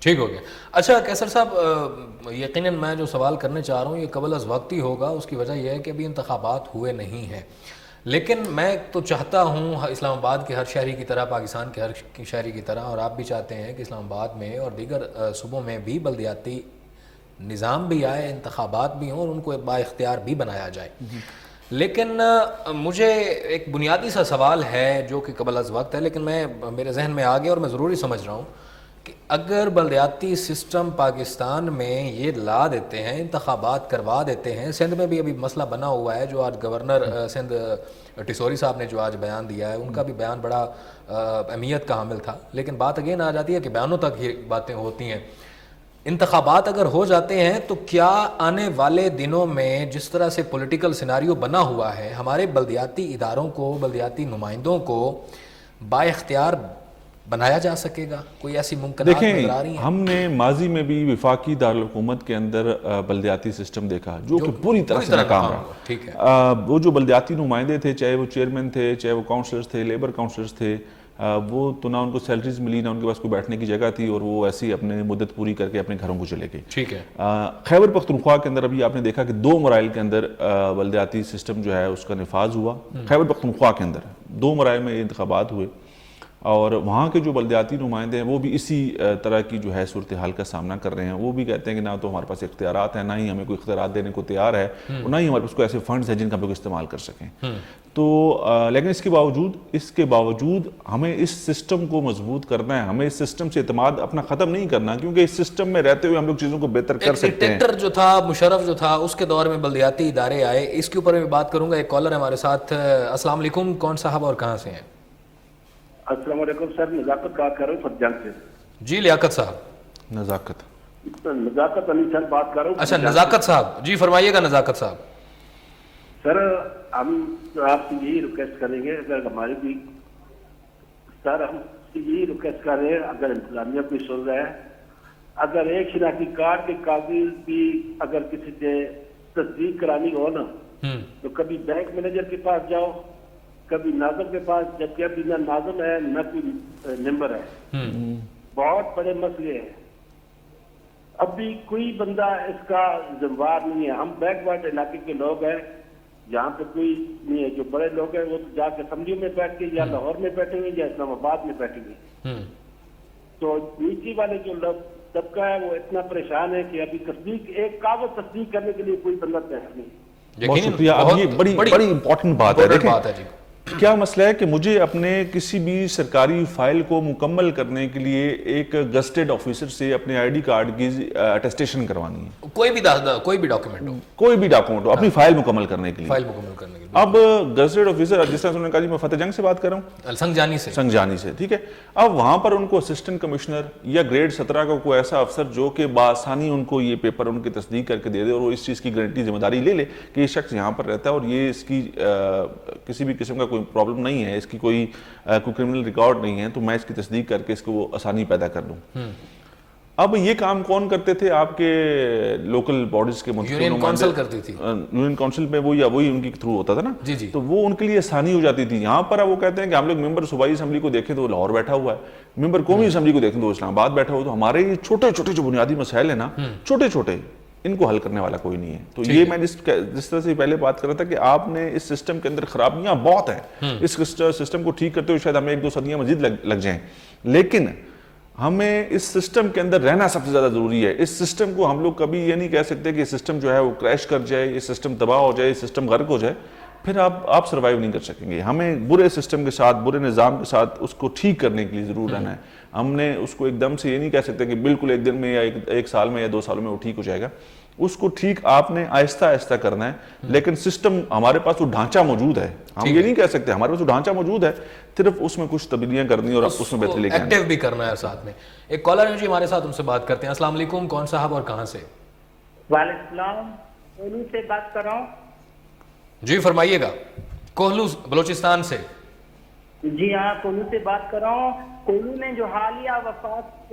ٹھیک ہو گیا۔ اچھا کیسر صاحب، یقیناً میں جو سوال کرنے چاہ رہا ہوں یہ قبل از وقت ہی ہوگا، اس کی وجہ یہ ہے کہ ابھی انتخابات ہوئے نہیں ہیں، لیکن میں تو چاہتا ہوں اسلام آباد کے ہر شہری کی طرح، پاکستان کے ہر شہری کی طرح، اور آپ بھی چاہتے ہیں کہ اسلام آباد میں اور دیگر صوبوں میں بھی بلدیاتی نظام بھی آئے، انتخابات بھی ہوں اور ان کو با اختیار بھی بنایا جائے۔ لیکن مجھے ایک بنیادی سا سوال ہے جو کہ قبل از وقت ہے، لیکن میرے ذہن میں آ گیا اور میں ضروری سمجھ رہا ہوں کہ اگر بلدیاتی سسٹم پاکستان میں یہ لا دیتے ہیں، انتخابات کروا دیتے ہیں، سندھ میں بھی ابھی مسئلہ بنا ہوا ہے، جو آج گورنر سندھ ٹیسوری صاحب نے جو آج بیان دیا ہے، ان کا بھی بیان بڑا اہمیت کا حامل تھا، لیکن بات اگین آ جاتی ہے کہ بیانوں تک یہ باتیں ہوتی ہیں۔ انتخابات اگر ہو جاتے ہیں تو کیا آنے والے دنوں میں جس طرح سے پولیٹیکل سیناریو بنا ہوا ہے، ہمارے بلدیاتی اداروں کو، بلدیاتی نمائندوں کو با اختیار بنایا جا سکے گا؟ کوئی ایسی ممکنات نظر آ رہی ہیں؟ ہم نے ماضی میں بھی وفاقی دارالحکومت کے اندر بلدیاتی سسٹم دیکھا جو کہ پوری طرح سے ناکام رہا۔ ٹھیک ہے، وہ جو بلدیاتی نمائندے تھے، چاہے وہ چیئرمین تھے، چاہے وہ کاؤنسلرز تھے، لیبر کاؤنسلرز تھے، وہ تو نہ ان کو سیلریز ملی، نہ ان کے پاس کوئی بیٹھنے کی جگہ تھی، اور وہ ایسی اپنے مدت پوری کر کے اپنے گھروں کو چلے گئے۔ ٹھیک ہے۔ خیبر پختونخوا کے اندر ابھی آپ نے دیکھا کہ 2 مراحل کے اندر بلدیاتی سسٹم جو ہے اس کا نفاذ ہوا۔ خیبر پختونخوا کے اندر 2 مراحل میں انتخابات ہوئے، اور وہاں کے جو بلدیاتی نمائندے ہیں وہ بھی اسی طرح کی جو ہے صورتحال کا سامنا کر رہے ہیں۔ وہ بھی کہتے ہیں کہ نہ تو ہمارے پاس اختیارات ہیں، نہ ہی ہمیں کوئی اختیارات دینے کو تیار ہے، اور نہ ہی ہمارے پاس کوئی ایسے فنڈز ہیں جن کا ہم لوگ استعمال کر سکیں۔ تو لیکن اس کے باوجود ہمیں اس سسٹم کو مضبوط کرنا ہے، ہمیں اس سسٹم سے اعتماد اپنا ختم نہیں کرنا، کیونکہ اس سسٹم میں رہتے ہوئے ہم لوگ چیزوں کو بہتر کر سکتے ہیں۔ ڈکٹیٹر جو تھا، مشرف جو تھا، اس کے دور میں بلدیاتی ادارے آئے، اس کے اوپر میں بات کروں گا۔ ایک کالر ہے ہمارے ساتھ۔ السلام علیکم، کون صاحب اور کہاں سے ہیں؟ السلام علیکم سر، نزاکت بات کر رہا ہوں فتح جنگ سے۔ جی لیاقت صاحب۔ نزاکت علی سر بات کر رہا ہوں۔ اچھا نزاکت صاحب، جی فرمائیے گا نزاکت صاحب۔ سر ہم آپ سے یہی ریکویسٹ کریں گے، اگر ہماری بھی سر ہم سے یہی ریکویسٹ کر رہے ہیں، اگر انتظامیہ کوئی سن رہا ہے، اگر ایک شناختی کارڈ کے کاغذ بھی اگر کسی سے تصدیق کرانی ہو نا، تو کبھی بینک مینیجر کے پاس جاؤ، کبھی ناظم کے پاس، جبکہ ابھی نہ ناظم ہے نہ کوئی ممبر ہے۔ بہت بڑے مسئلے ہیں، ابھی کوئی بندہ اس کا ذمہ نہیں ہے۔ ہم بیک ورڈ علاقے کے لوگ ہیں، یہاں پہ کوئی نہیں ہے۔ جو بڑے لوگ ہیں وہ جا کے اسمبلیوں میں بیٹھ کے یا لاہور میں بیٹھیں گے یا اسلام آباد میں بیٹھیں گے۔ تو نیچے والے جو لوگ طبقہ ہے وہ اتنا پریشان ہے کہ ابھی تصدیق، ایک کاغذ تصدیق کرنے کے لیے کوئی بندہ تیار نہیں۔ بہت شکریہ۔ اب یہ بڑی امپورٹنٹ بات ہے۔ دیکھیں کیا مسئلہ ہے کہ مجھے اپنے کسی بھی سرکاری فائل کو مکمل کرنے کے لیے ایک گزٹڈ آفیسر سے اپنے آئی ڈی کارڈ کی اٹیسٹیشن کوانی ہے، کوئی بھی ڈاکیومنٹ ہو، اپنی فائل مکمل کرنے کے لیے۔ فائل مکمل کرنے کے لیے اب گزٹڈ آفیسر، جس طرح انہوں نے کہا جی میں فتح جنگ سے بات کر رہا ہوں، سنگجانی سے، ٹھیک ہے، اب وہاں پر ان کو اسسٹنٹ کمشنر یا گریڈ 17 کا کوئی ایسا افسر جو کہ بآسانی ان کو یہ پیپر ان کی تصدیق کر کے دے دے، اور وہ اس چیز کی گارنٹی ذمہ داری لے لے کہ یہ شخص یہاں پر رہتا ہے اور یہ اس کی کسی بھی قسم کا کوئی پرابلم نہیں ہے، اس کی کوئی کرمنل ریکارڈ نہیں ہے، تو میں اس کی تصدیق کر کے اس کو وہ آسانی پیدا کر دوں۔ اب یہ کام کون کرتے تھے؟ آپ کے لوکل باڈیز کے یونین کونسل کرتی تھی، یونین کونسل میں وہ یا وہی ان کی تھرو ہوتا تھا نا، جی جی، تو وہ ان کے لیے آسانی ہو جاتی تھی۔ یہاں پر وہ کہتے ہیں کہ ہم لوگ ممبر صوبائی اسمبلی کو دیکھیں تو وہ لاہور بیٹھا ہوا ہے، ممبر قومی اسمبلی کو دیکھیں تو وہ اسلام آباد بیٹھا ہوا، تو ہمارے یہ چھوٹے چھوٹے جو بنیادی مسائل ہیں نا، چھوٹے چھوٹے، ان کو حل کرنے والا کوئی نہیں ہے۔ تو یہ میں جس طرح سے پہلے بات کر رہا تھا کہ آپ نے اس سسٹم کے اندر خرابیاں بہت ہیں، اس سسٹم کو ٹھیک کرتے ہوئے شاید ہمیں 1-2 صدیاں مزید لگ جائیں، لیکن ہمیں اس سسٹم کے اندر رہنا سب سے زیادہ ضروری ہے۔ اس سسٹم کو ہم لوگ کبھی یہ نہیں کہہ سکتے کہ یہ سسٹم جو ہے وہ کریش کر جائے، یہ سسٹم تباہ ہو جائے، یہ سسٹم غرق ہو جائے، پھر آپ سروائیو نہیں کر سکیں گے۔ ہمیں برے سسٹم کے ساتھ، برے نظام کے ساتھ اس کو ٹھیک کرنے کے لیے ضرور رہنا ہے۔ ہم نے اس کو ایک دم سے یہ نہیں کہہ سکتے کہ بالکل ایک دن میں یا 1 سال میں یا 2 سالوں میں وہ ٹھیک ہو جائے گا۔ اس کو ٹھیک آپ نے آہستہ آہستہ کرنا ہے، لیکن سسٹم ہمارے پاس وہ ڈھانچہ موجود ہے، ہم یہ نہیں کہہ سکتے، ہمارے پاس وہ ڈھانچہ موجود ہے، صرف اس میں کچھ تبدیلیاں کرنی اور اس میں بہتری لے کے آنا، ایکٹیو بھی کرنا ہے ساتھ میں۔ ایک کالر ہے جی ہمارے ساتھ، ان سے بات کرتے ہیں۔ السلام علیکم، کون صاحب اور کہاں سے؟ وعلیکم السلام، کولو سے بات کر رہا ہوں۔ جی فرمائیے گا۔ کوہلو بلوچستان سے؟ جی ہاں، کولو سے بات کر رہا ہوں۔ کولو میں جو حالیہ وفات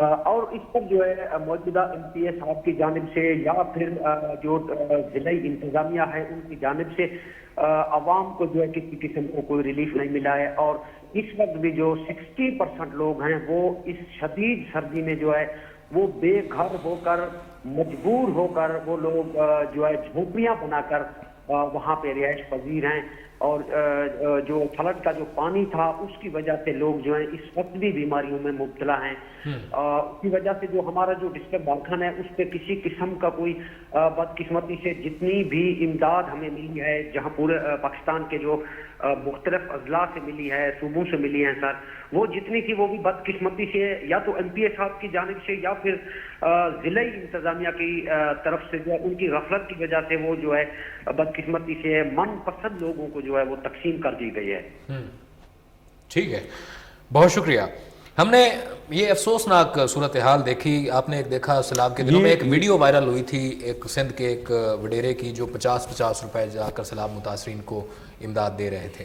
اور اس پر جو ہے موجودہ MPA صاحب کی جانب سے یا پھر جو ضلعی انتظامیہ ہے ان کی جانب سے عوام کو جو ہے کسی قسم کو کوئی ریلیف نہیں ملا ہے، اور اس وقت بھی جو 60% لوگ ہیں وہ اس شدید سردی میں جو ہے وہ بے گھر ہو کر، مجبور ہو کر وہ لوگ جو ہے جھونپڑیاں بنا کر وہاں پہ رہائش پذیر ہیں، اور جو فلڈ کا جو پانی تھا اس کی وجہ سے لوگ جو ہیں اس وقت بھی بیماریوں میں مبتلا ہیں۔ اس کی وجہ سے جو ہمارا جو ڈسٹرکٹ بارکھان ہے اس پہ کسی قسم کا کوئی بدقسمتی سے جتنی بھی امداد ہمیں ملی ہے، جہاں پورے پاکستان کے جو مختلف اضلاع سے ملی ہے، صوبوں سے ملی ہیں سر، وہ جتنی تھی وہ بھی بدقسمتی سے یا تو MPA صاحب کی جانب سے یا پھر ضلعی انتظامیہ کی طرف سے جو ہے ان کی غفلت کی وجہ سے وہ جو ہے بدقسمتی سے من پسند لوگوں کو جو ہے وہ تقسیم کر دی گئی ہے۔ ٹھیک ہے، بہت شکریہ۔ ہم نے یہ افسوسناک صورتحال دیکھی، آپ نے ایک دیکھا سیلاب کے دنوں میں ایک ویڈیو وائرل ہوئی تھی ایک سندھ کے ایک وڈیرے کی جو 50 روپے جا کر سیلاب متاثرین کو امداد دے رہے تھے۔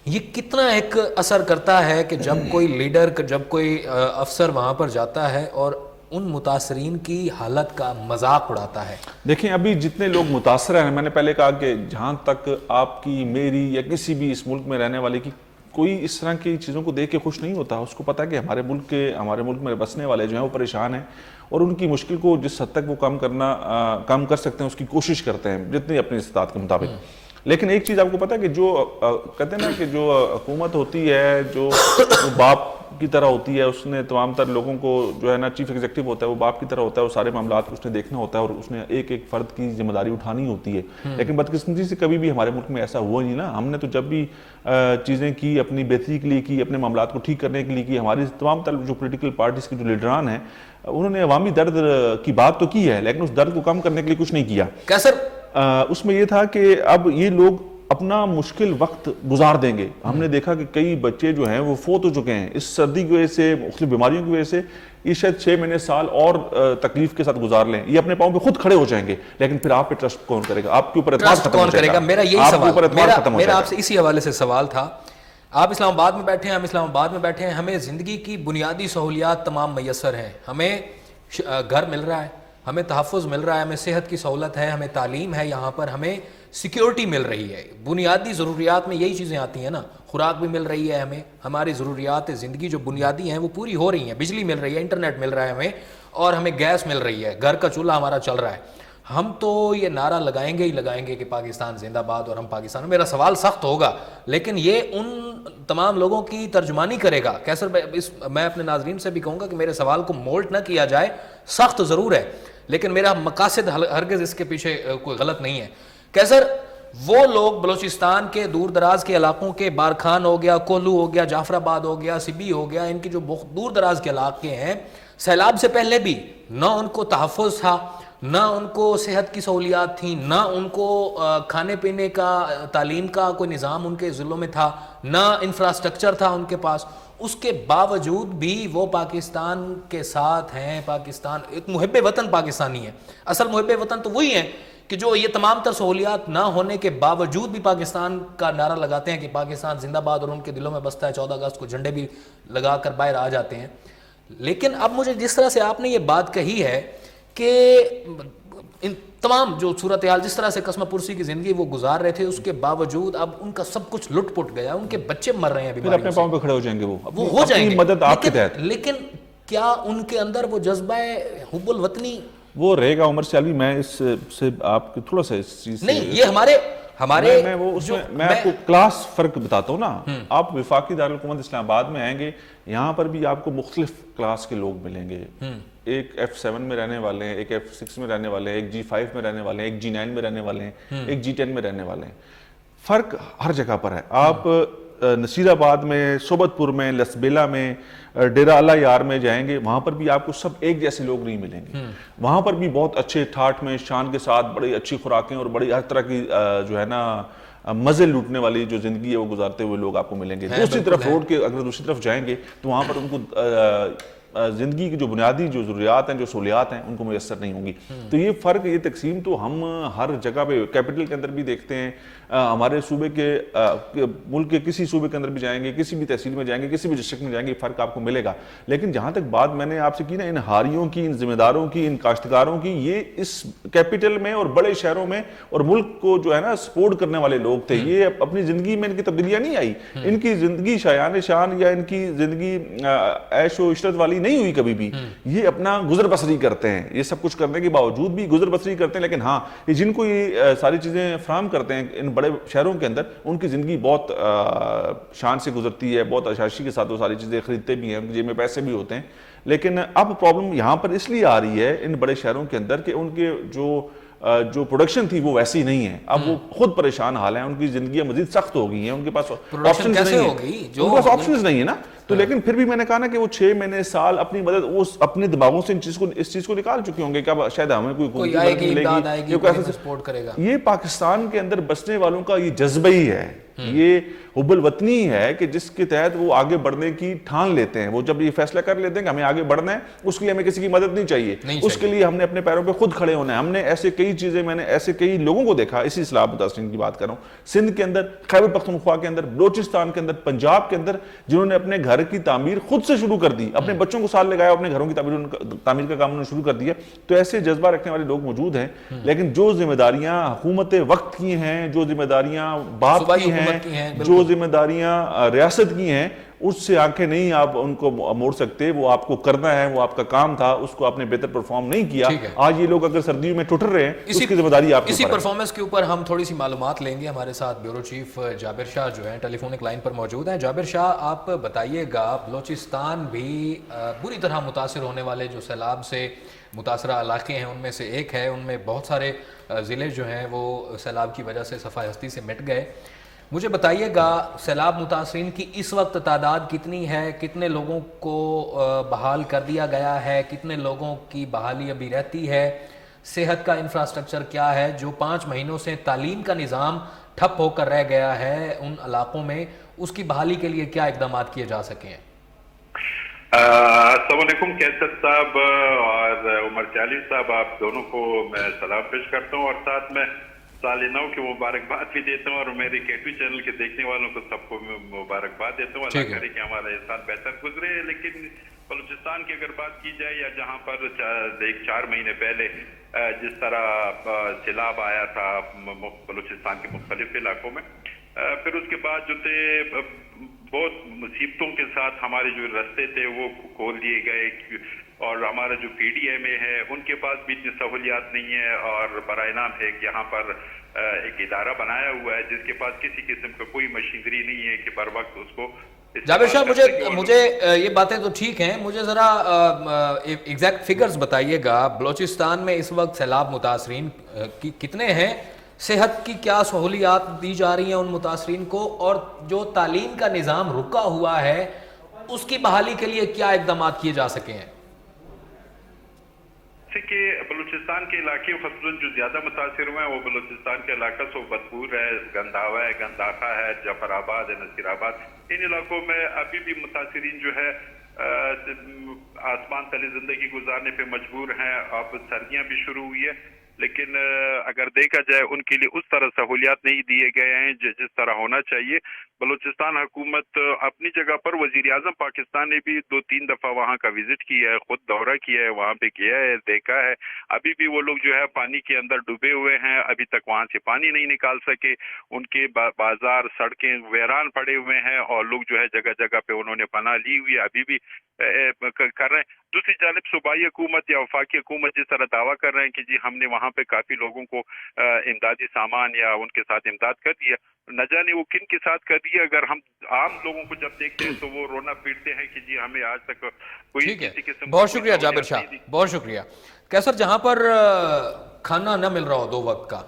یہ کتنا ایک اثر کرتا ہے کہ جب کوئی لیڈر، جب کوئی افسر وہاں پر جاتا ہے اور ان متاثرین کی حالت کا مذاق اڑاتا ہے۔ دیکھیں ابھی جتنے لوگ متاثر ہیں، میں نے پہلے کہا کہ جہاں تک آپ کی، میری یا کسی بھی اس ملک میں رہنے والے کی کوئی اس طرح کی چیزوں کو دیکھ کے خوش نہیں ہوتا، اس کو پتہ ہے کہ ہمارے ملک میں بسنے والے جو ہیں وہ پریشان ہیں، اور ان کی مشکل کو جس حد تک وہ کم کر سکتے ہیں اس کی کوشش کرتے ہیں جتنی اپنی استطاعت کے مطابق۔ لیکن ایک چیز آپ کو پتہ ہے کہ جو کہتے ہیں نا کہ جو حکومت ہوتی ہے جو باپ کی طرح ہوتی ہے، اس نے تمام تر لوگوں کو جو ہے نا چیف ایگزیکٹو ہوتا ہے، وہ باپ کی طرح ہوتا ہے، وہ سارے معاملات کو اس نے دیکھنا ہوتا ہے اور اس نے ایک ایک فرد کی ذمہ داری اٹھانی ہوتی ہے۔ لیکن بدقسمتی سے کبھی بھی ہمارے ملک میں ایسا ہوا نہیں نا، ہم نے تو جب بھی چیزیں کی اپنی بہتری کے لیے کی، اپنے معاملات کو ٹھیک کرنے کے لیے کی، ہماری تمام تر جو پولیٹیکل پارٹیز کے جو لیڈران ہیں انہوں نے عوامی درد کی بات تو کی ہے، لیکن اس درد کو کم کرنے کے لیے کچھ نہیں کیا۔ کیسر اس میں یہ تھا کہ اب یہ لوگ اپنا مشکل وقت گزار دیں گے۔ ہم نے دیکھا کہ کئی بچے جو ہیں وہ فوت ہو چکے ہیں اس سردی کی وجہ سے، مختلف بیماریوں کی وجہ سے، یہ شاید 6 مہینے سال اور تکلیف کے ساتھ گزار لیں، یہ اپنے پاؤں پہ خود کھڑے ہو جائیں گے، لیکن پھر آپ پہ ٹرسٹ کون کرے گا؟ آپ کے اوپر اعتماد ختم ہو جائے گا۔ میرا یہی سوال، میرا آپ سے اسی حوالے سے سوال تھا۔ آپ اسلام آباد میں بیٹھے ہیں، ہم اسلام آباد میں بیٹھے ہیں، ہمیں زندگی کی بنیادی سہولیات تمام میسر ہیں، ہمیں گھر مل رہا ہے، ہمیں تحفظ مل رہا ہے، ہمیں صحت کی سہولت ہے، ہمیں تعلیم ہے، یہاں پر ہمیں سیکیورٹی مل رہی ہے۔ بنیادی ضروریات میں یہی چیزیں آتی ہیں نا، خوراک بھی مل رہی ہے ہمیں، ہماری ضروریات زندگی جو بنیادی ہیں وہ پوری ہو رہی ہیں، بجلی مل رہی ہے، انٹرنیٹ مل رہا ہے ہمیں، اور ہمیں گیس مل رہی ہے، گھر کا چولہا ہمارا چل رہا ہے۔ ہم تو یہ نعرہ لگائیں گے کہ پاکستان زندہ باد اور ہم پاکستان، میرا سوال سخت ہوگا لیکن یہ ان تمام لوگوں کی ترجمانی کرے گا۔ کیسر میں اپنے ناظرین سے بھی کہوں گا کہ میرے سوال کو مولڈ نہ کیا جائے، سخت ضرور ہے لیکن میرا مقاصد ہرگز اس کے پیچھے کوئی غلط نہیں ہے۔ کیسر وہ لوگ بلوچستان کے دور دراز کے علاقوں کے، بارکھان ہو گیا، کولو ہو گیا، جعفر آباد ہو گیا، سبی ہو گیا، ان کی جو دور دراز کے علاقے ہیں، سیلاب سے پہلے بھی نہ ان کو تحفظ تھا، نہ ان کو صحت کی سہولیات تھیں، نہ ان کو کھانے پینے کا، تعلیم کا کوئی نظام ان کے ضلعوں میں تھا، نہ انفراسٹرکچر تھا ان کے پاس۔ اس کے باوجود بھی وہ پاکستان کے ساتھ ہیں۔ پاکستان ایک محب وطن پاکستانی ہے، اصل محب وطن تو وہی ہیں کہ جو یہ تمام تر سہولیات نہ ہونے کے باوجود بھی پاکستان کا نعرہ لگاتے ہیں کہ پاکستان زندہ باد، اور ان کے دلوں میں بستا ہے، 14 اگست کو جھنڈے بھی لگا کر باہر آ جاتے ہیں۔ لیکن اب مجھے جس طرح سے آپ نے یہ بات کہی ہے کہ ان تمام جو صورتحال جس طرح سے قسمہ پرسی کی زندگی وہ گزار رہے تھے، اس کے باوجود اب ان کا سب کچھ لٹ پٹ گیا، ان کے بچے مر رہے ہیں پھر اپنے پاؤں پہ کھڑے ہو جائیں گے، وہ ہو جائیں گے مدد آپ کے تحت۔ لیکن کیا ان کے اندر وہ جذبہ حب الوطنی وہ رہے گا؟ عمر سیالوی، میں اس سے آپ کے تھوڑا سا اس چیز نہیں، یہ ہمارے میں آپ کو کلاس فرق بتاتا ہوں نا۔ آپ وفاقی دارالحکومت اسلام آباد میں آئیں گے، یہاں پر بھی آپ کو مختلف کلاس کے لوگ ملیں گے، ایک F7 میں رہنے والے ہیں، ایک F6 میں رہنے والے ہیں، ایک G5 میں رہنے والے ہیں، ایک G9 میں رہنے والے ہیں، ایک G10 میں رہنے والے ہیں۔ فرق ہر جگہ پر ہے۔ آپ نصیر آباد میں، صوبت پور میں، لسبیلا میں، ڈیرہ اللہ یار میں جائیں گے، وہاں پر بھی آپ کو سب ایک جیسے لوگ نہیں ملیں گے۔ وہاں پر بھی بہت اچھے ٹھاٹ میں، شان کے ساتھ، بڑی اچھی خوراکیں اور بڑی ہر طرح کی جو ہے نا مزے لوٹنے والی جو زندگی ہے وہ گزارتے ہوئے لوگ آپ کو ملیں گے۔ دوسری طرف روڈ کے اگر دوسری طرف جائیں گے تو وہاں پر ان کو زندگی کی جو بنیادی جو ضروریات ہیں، جو سہولیات ہیں، ان کو میسر نہیں ہوں گی۔ تو یہ فرق، یہ تقسیم تو ہم ہر جگہ پہ، کیپٹل کے اندر بھی دیکھتے ہیں، ہمارے صوبے کے ملک کے کسی صوبے کے اندر بھی جائیں گے, کسی بھی تحصیل میں جائیں گے, کسی بھی ڈسٹرکٹ میں جائیں گے, فرق آپ کو ملے گا. لیکن جہاں تک بات میں نے آپ سے کی نا ان ہاریوں کی, ان ذمہ داروں کی, ان کاشتکاروں کی, یہ اس کیپٹل میں اور بڑے شہروں میں اور ملک کو جو ہے نا سپورٹ کرنے والے لوگ تھے. یہ اپنی زندگی میں ان کی تبدیلیاں نہیں آئی, ان کی زندگی شایان شان یا ان کی زندگی عیش و عشرت والی نہیں ہوئی کبھی بھی. یہ اپنا گزر بسری کرتے ہیں, یہ سب کچھ کرنے کے باوجود بھی گزر بسری کرتے ہیں. لیکن ہاں, یہ جن کو یہ ساری چیزیں فراہم کرتے ہیں ان بڑے شہروں کے اندر, ان کی زندگی بہت شان سے گزرتی ہے, بہت عشاشی کے ساتھ وہ ساری چیزیں خریدتے بھی ہیں, ان کی جیب میں پیسے بھی ہوتے ہیں. لیکن اب پرابلم یہاں پر اس لیے آ رہی ہے ان بڑے شہروں کے اندر کہ ان کے جو پروڈکشن تھی وہ ویسی نہیں ہے. اب وہ خود پریشان حال ہیں, ان کی زندگیاں مزید سخت ہو گئی ہیں, ان کے پاس آپشنز نہیں ہیں, ان کے پاس آپشنز نہیں ہے نا. تو لیکن پھر بھی میں نے کہا نا کہ وہ 6 مہینے سال اپنی مدد وہ اپنے دماغوں سے اس چیز کو نکال چکے ہوں گے کہ اب شاید ہمیں کوئی آئے گی, کوئی سپورٹ کرے گا. یہ پاکستان کے اندر بسنے والوں کا یہ جذبہ ہی ہے, یہ حب الوطنی ہے کہ جس کے تحت وہ آگے بڑھنے کی ٹھان لیتے ہیں. وہ جب یہ فیصلہ کر لیتے ہیں کہ ہمیں آگے بڑھنا ہے, اس کے لیے ہمیں کسی کی مدد نہیں چاہیے, اس کے لیے ہم نے اپنے پیروں پہ خود کھڑے ہونا ہے. ہم نے ایسے کئی چیزیں, میں نے ایسے کئی لوگوں کو دیکھا, اسی سیلاب متاثرین کی بات کر رہا ہوں, سندھ کے اندر, خیبر پختونخوا کے اندر, بلوچستان کے اندر, پنجاب کے اندر, جنہوں نے اپنے گھر کی تعمیر خود سے شروع کر دی, اپنے بچوں کو ساتھ لگایا, اپنے گھروں کی تعمیر کا کام انہوں نے شروع کر دیا. تو ایسے جذبہ رکھنے والے لوگ موجود ہیں. لیکن جو ذمہ داریاں حکومت وقت کی ہیں, جو ذمہ داریاں باپ کی ہیں, جو ذمہ داریاں ریاست کی ہیں, اس سے آنکھیں نہیں آپ ان کو موڑ سکتے. وہ آپ کو کرنا ہے, وہ آپ کا کام تھا, اس کو آپ نے بہتر پرفارم نہیں کیا. آج یہ لوگ اگر سردیوں میں ٹٹر رہے ہیں, اس کی ذمہ داری آپ کے اوپر ہے. اسی پرفارمنس کے اوپر ہم تھوڑی سی معلومات لیں گے. ہمارے ساتھ بیورو چیف جابر شاہ جو ہیں ٹیلی فونک لائن پر موجود ہیں. جابر شاہ, آپ بتائیے گا, بلوچستان بھی بری طرح متاثر ہونے والے جو سیلاب سے متاثرہ علاقے ہیں ان میں سے ایک ہے. ان میں بہت سارے ضلع جو ہیں وہ سیلاب کی وجہ سے صفحہ ہستی سے مٹ گئے. مجھے بتائیے گا, سیلاب متاثرین کی اس وقت تعداد کتنی ہے, کتنے لوگوں کو بحال کر دیا گیا ہے, کتنے لوگوں کی بحالی ابھی رہتی ہے, صحت کا انفراسٹرکچر کیا ہے, جو 5 مہینوں سے تعلیم کا نظام ٹھپ ہو کر رہ گیا ہے ان علاقوں میں, اس کی بحالی کے لیے کیا اقدامات کیے جا سکے ہیں؟ السلام علیکم کیسر صاحب اور عمر چالی صاحب, آپ دونوں کو میں سلام پیش کرتا ہوں اور ساتھ میں سال نو کی مبارکباد بھی دیتا ہوں, اور میرے کیٹو چینل کے دیکھنے والوں کو سب کو مبارکباد دیتا ہوں. اللہ کرے کہ ہمارا یہ سال بہتر گزرے. لیکن بلوچستان کی اگر بات کی جائے, یا جہاں پر 4 مہینے پہلے جس طرح سیلاب آیا تھا بلوچستان کے مختلف علاقوں میں, پھر اس کے بعد جو تھے بہت مصیبتوں کے ساتھ ہمارے جو رستے تھے وہ کھول دیے گئے, اور ہمارا جو پی ڈی ایم اے ہے ان کے پاس بھی اتنی سہولیات نہیں ہے. اور برائے نام ہے کہ یہاں پر ایک ادارہ بنایا ہوا ہے جس کے پاس کسی قسم کا کوئی مشینری نہیں ہے کہ بر وقت اس کو. جابر شاہ, مجھے یہ باتیں تو ٹھیک ہیں, مجھے ذرا ایگزیکٹ فگرز بتائیے گا, بلوچستان میں اس وقت سیلاب متاثرین کتنے ہیں, صحت کی کیا سہولیات دی جا رہی ہیں ان متاثرین کو, اور جو تعلیم کا نظام رکا ہوا ہے اس کی بحالی کے لیے کیا اقدامات کیے جا سکے ہیں؟ کہ بلوچستان کے علاقے خصوصاً جو زیادہ متاثر ہوئے ہیں وہ بلوچستان کے علاقہ سو بدپور ہے, گندھاوا ہے, گنداخا ہے, جعفر آباد ہے, نصیر آباد. ان علاقوں میں ابھی بھی متاثرین جو ہے آسمان تلے زندگی گزارنے پہ مجبور ہیں. اب سردیاں بھی شروع ہوئی ہے, لیکن اگر دیکھا جائے ان کے لیے اس طرح سہولیات نہیں دیے گئے ہیں جس طرح ہونا چاہیے. بلوچستان حکومت اپنی جگہ پر, وزیر اعظم پاکستان نے بھی 2-3 دفعہ وہاں کا وزٹ کیا ہے, خود دورہ کیا ہے, وہاں پہ گیا ہے, دیکھا ہے. ابھی بھی وہ لوگ جو ہے پانی کے اندر ڈوبے ہوئے ہیں, ابھی تک وہاں سے پانی نہیں نکال سکے. ان کے بازار سڑکیں ویران پڑے ہوئے ہیں, اور لوگ جو ہے جگہ جگہ پہ انہوں نے پناہ لی ہوئی ہے, ابھی بھی کر رہے ہیں. دوسری جانب صوبائی حکومت یا وفاقی حکومت جس طرح دعویٰ کر رہے ہیں کہ جی ہم نے وہاں پہ کافی لوگوں کو امدادی سامان یا ان کے ساتھ امداد کر دیا, نہ جانے وہ کن کے ساتھ کر دیا. اگر ہم عام لوگوں کو جب دیکھتے ہیں تو وہ رونا پیٹتے ہیں کہ جی ہمیں آج تک کوئی کسی قسم. بہت شکریہ جابر شاہ, بہت شکریہ. کیسر, جہاں پر کھانا نہ مل رہا ہو 2 وقت کا,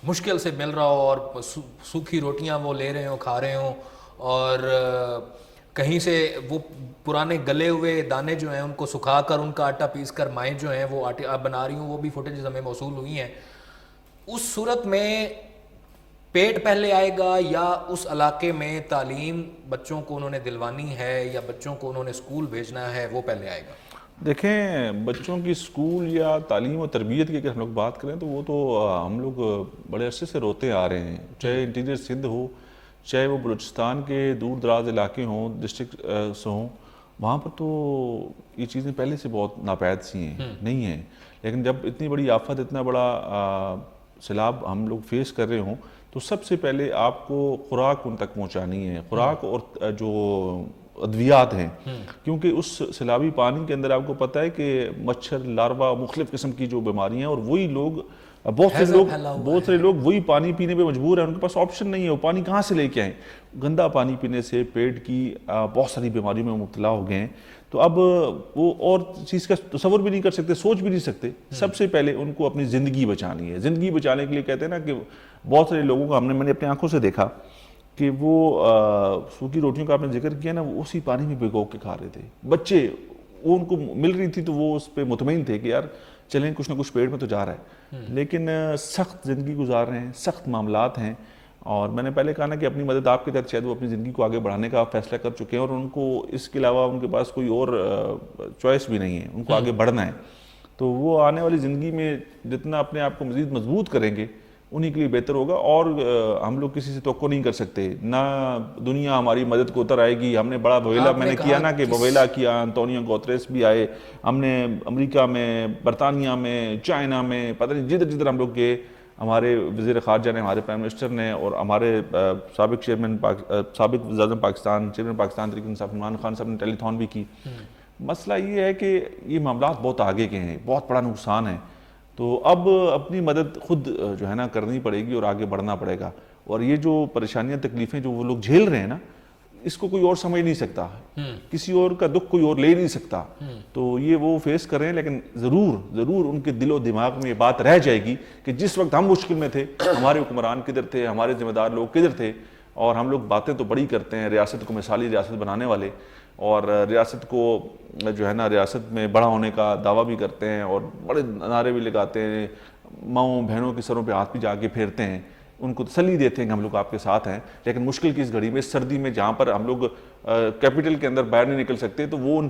مشکل سے مل رہا ہو, اور سوکھی روٹیاں وہ لے رہے ہوں, کھا رہے ہوں, اور کہیں سے وہ پرانے گلے ہوئے دانے جو ہیں ان کو سکھا کر ان کا آٹا پیس کر مائیں جو ہیں وہ آٹا بنا رہی ہوں, وہ بھی فوٹیجز ہمیں موصول ہوئی ہیں. اس صورت میں پیٹ پہلے آئے گا, یا اس علاقے میں تعلیم بچوں کو انہوں نے دلوانی ہے, یا بچوں کو انہوں نے اسکول بھیجنا ہے, وہ پہلے آئے گا؟ دیکھیں بچوں کی اسکول یا تعلیم و تربیت کی اگر ہم لوگ بات کریں تو وہ تو ہم لوگ بڑے عرصے سے روتے آ رہے ہیں، چاہے انٹیریئر سندھ ہو، چاہے وہ بلوچستان کے دور دراز علاقے ہوں، ڈسٹرکٹ سے ہوں، وہاں پر تو یہ چیزیں پہلے سے بہت ناپید سی ہیں، نہیں ہیں. لیکن جب اتنی بڑی آفت، اتنا بڑا سیلاب ہم لوگ فیس کر رہے ہوں تو سب سے پہلے آپ کو خوراک ان تک پہنچانی ہے، خوراک اور جو ادویات ہیں، کیونکہ اس سیلابی پانی کے اندر آپ کو پتہ ہے کہ مچھر، لاروا، مختلف قسم کی جو بیماریاں ہیں، اور وہی لوگ بہت سے لوگ وہی پانی پینے پہ مجبور ہیں، ان کے پاس آپشن نہیں ہے، وہ پانی کہاں سے لے کے آئیں. گندا پانی پینے سے پیٹ کی بہت ساری بیماریوں میں مبتلا ہو گئے ہیں. تو اب وہ اور چیز کا تصور بھی نہیں کر سکتے، سوچ بھی نہیں سکتے. سب سے پہلے ان کو اپنی زندگی بچانی ہے. زندگی بچانے کے لیے کہتے ہیں نا کہ بہت سارے لوگوں کو میں نے اپنی آنکھوں سے دیکھا کہ وہ سوکھی روٹیوں کا آپ نے ذکر کیا نا، وہ اسی پانی میں بھگو کے کھا رہے تھے. بچے، وہ ان کو مل رہی تھی تو وہ اس پہ مطمئن تھے کہ یار چلیں کچھ نہ کچھ پیٹ میں تو جا رہا ہے. لیکن سخت زندگی گزار رہے ہیں، سخت معاملات ہیں. اور میں نے پہلے کہا نا کہ اپنی مدد آپ کے تحت شاید وہ اپنی زندگی کو آگے بڑھانے کا فیصلہ کر چکے ہیں، اور ان کو اس کے علاوہ ان کے پاس کوئی اور چوائس بھی نہیں ہے، ان کو آگے بڑھنا ہے. تو وہ آنے والی زندگی میں جتنا اپنے آپ کو مزید مضبوط کریں گے انہی کے لیے بہتر ہوگا. اور ہم لوگ کسی سے توقع نہیں کر سکتے، نہ دنیا ہماری مدد کو اتر آئے گی. ہم نے بڑا بویلا میں نے کیا نا کہ بویلا کیا، انطونیو گوتریس بھی آئے، ہم نے امریکہ میں، برطانیہ میں، چائنا میں، پتہ نہیں جدھر جدھر ہم لوگ گئے، ہمارے وزیر خارجہ نے، ہمارے پرائم منسٹر نے، اور ہمارے سابق چیئرمین، سابق وزیر اعظم پاکستان، چیئرمین پاکستان تحریک انصاف عمران خان صاحب نے ٹیلی تھون بھی کی. مسئلہ یہ ہے کہ یہ معاملات بہت آگے کے ہیں، بہت بڑا نقصان ہے. تو اب اپنی مدد خود جو ہے نا کرنی پڑے گی اور آگے بڑھنا پڑے گا. اور یہ جو پریشانیاں، تکلیفیں جو وہ لوگ جھیل رہے ہیں نا، اس کو کوئی اور سمجھ نہیں سکتا، کسی اور کا دکھ کوئی اور لے نہیں سکتا. تو یہ وہ فیس کر رہے ہیں، لیکن ضرور ان کے دل و دماغ میں یہ بات رہ جائے گی کہ جس وقت ہم مشکل میں تھے ہمارے حکمران کدھر تھے، ہمارے ذمہ دار لوگ کدھر تھے. اور ہم لوگ باتیں تو بڑی کرتے ہیں، ریاست کو مثالی ریاست بنانے والے، اور ریاست کو جو ہے نا ریاست میں بڑا ہونے کا دعویٰ بھی کرتے ہیں، اور بڑے نعرے بھی لگاتے ہیں، ماؤں بہنوں کے سروں پہ ہاتھ بھی جا کے پھیرتے ہیں، ان کو تسلی دیتے ہیں کہ ہم لوگ آپ کے ساتھ ہیں. لیکن مشکل کی اس گھڑی میں، اس سردی میں جہاں پر ہم لوگ کیپٹل کے اندر باہر نہیں نکل سکتے، تو وہ ان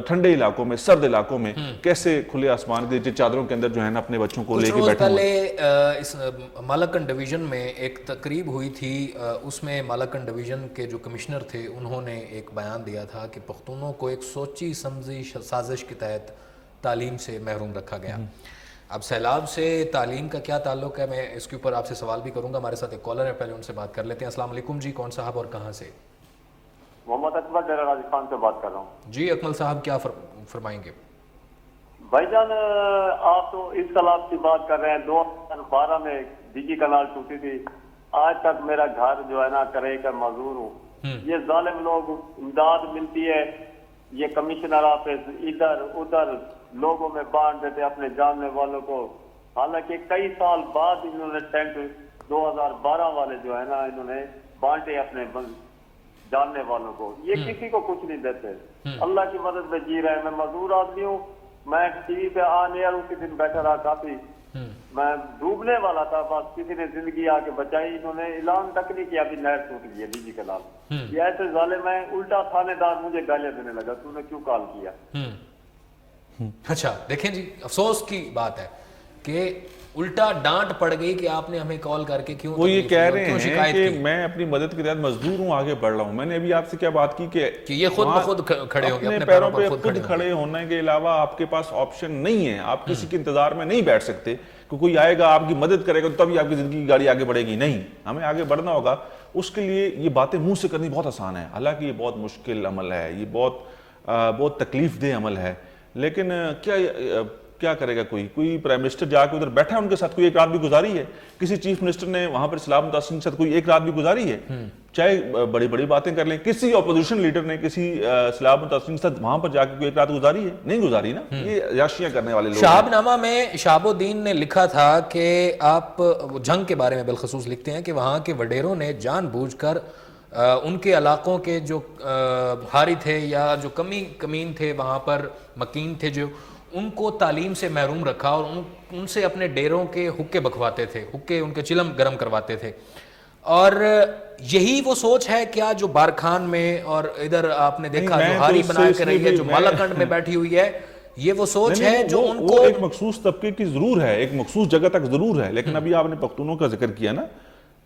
ٹھنڈے علاقوں میں، سرد علاقوں میں کیسے کھلے آسمان کے نیچے چادروں کے اندر جو ہے نا اپنے بچوں کو لے کے بیٹھے ہوئے. پہلے اس مالاکنڈ ڈویژن میں ایک تقریب ہوئی تھی، اس میں مالاکنڈ ڈویژن کے جو کمشنر تھے انہوں نے ایک بیان دیا تھا کہ پختونوں کو ایک سوچی سمجھی سازش کے تحت تعلیم سے محروم رکھا گیا. اب سیلاب سے تعلیم کا کیا تعلق ہے، میں اس کے اوپر آپ سے سوال بھی کروں گا. ہمارے ساتھ ایک کالر ہے، پہلے ان سے بات کر لیتے ہیں. السلام علیکم جی، کون صاحب اور کہاں سے؟ محمد اکمل ڈیرہ راجستھان سے بات کر رہا ہوں. جی اکمل صاحب، کیا فرمائیں گے؟ بھائی جان، آپ تو اس سیلاب کی بات کر رہے ہیں. 2012 میں دیگی کنال ٹوٹی تھی، آج تک میرا گھر جو ہے نا کرے کا معذور ہوں. یہ ظالم لوگ، امداد ملتی ہے، یہ کمشنر آفس ادھر ادھر لوگوں میں بانٹ دیتے اپنے جاننے والوں کو. حالانکہ کئی سال بعد انہوں نے ٹینٹ 2012 والے جو ہے نا انہوں نے بانٹے اپنے جاننے والوں کو. یہ کسی کو کچھ نہیں دیتے. اللہ کی مدد میں جی رہے ہیں. میں مزدور آدمی ہوں، میں ٹی وی پہ آنے اور اسی دن بیٹھا رہا، کافی میں ڈوبنے والا تھا، بس کسی نے زندگی آ کے بچائی. انہوں نے اعلان تک نہیں کیا ابھی نہر ٹوٹ گئی ہے دیجی کنال. یہ ایسے ظالم ہے، الٹا تھانے دار مجھے گالیاں دینے لگا، تو نے کیوں کال کیا. اچھا دیکھیں جی، افسوس کی بات ہے کہ الٹا ڈانٹ پڑ گئی کہ آپ نے ہمیں کال کر کے کیوں. وہ یہ کہہ رہے ہیں کہ میں اپنی مدد کے تحت مزدور ہوں، آگے بڑھ رہا ہوں. میں نے ابھی آپ سے کیا بات کی کہ یہ خود بخود کھڑے ہوں گے، اپنے پیروں پہ خود کھڑے ہونے کے علاوہ آپ کے پاس آپشن نہیں ہے. آپ کسی کے انتظار میں نہیں بیٹھ سکتے کہ کوئی آئے گا آپ کی مدد کرے گا تبھی آپ کی زندگی کی گاڑی آگے بڑھے گی. نہیں، ہمیں آگے بڑھنا ہوگا. اس کے لیے یہ باتیں منہ سے کرنی بہت آسان ہے، حالانکہ یہ بہت مشکل عمل ہے، یہ بہت تکلیف دہ عمل ہے. لیکن کیا کرے گا کوئی پرائم منسٹر جا کے ادھر بیٹھا ہے، ان کے ساتھ کوئی ایک رات بھی گزاری ہے؟ کسی چیف منسٹر نے وہاں پر سیلاب متاثرین کے ساتھ کوئی ایک رات بھی گزاری ہے؟ چاہے بڑی بڑی باتیں کر لیں، کسی اپوزیشن لیڈر نے کسی سیلاب متاثرین کے ساتھ وہاں پر جا کے کوئی ایک رات گزاری ہے؟ نہیں گزاری نا. یہ عیاشیاں کرنے والے لوگ. شہاب نامہ میں شہاب الدین نے لکھا تھا کہ آپ جنگ کے بارے میں بالخصوص لکھتے ہیں کہ وہاں کے وڈیروں نے جان بوجھ کر ان کے علاقوں کے جو ہاری تھے یا جو کمین تھے، وہاں پر مکین تھے، جو ان کو تعلیم سے محروم رکھا اور ان سے اپنے ڈیروں کے حقے بکھواتے تھے، حقے ان کے چلم گرم کرواتے تھے. اور یہی وہ سوچ ہے کیا جو بارکھان میں اور ادھر آپ نے دیکھا جو ہاری بنا کے رہی ہے، جو مالاکنڈ میں بیٹھی ہوئی ہے، یہ وہ سوچ ہے جو ان وہ کو ایک مخصوص طبقے کی ضرور ہے، ایک مخصوص جگہ تک ضرور ہے، لیکن ابھی آپ نے پختونوں کا ذکر کیا نا،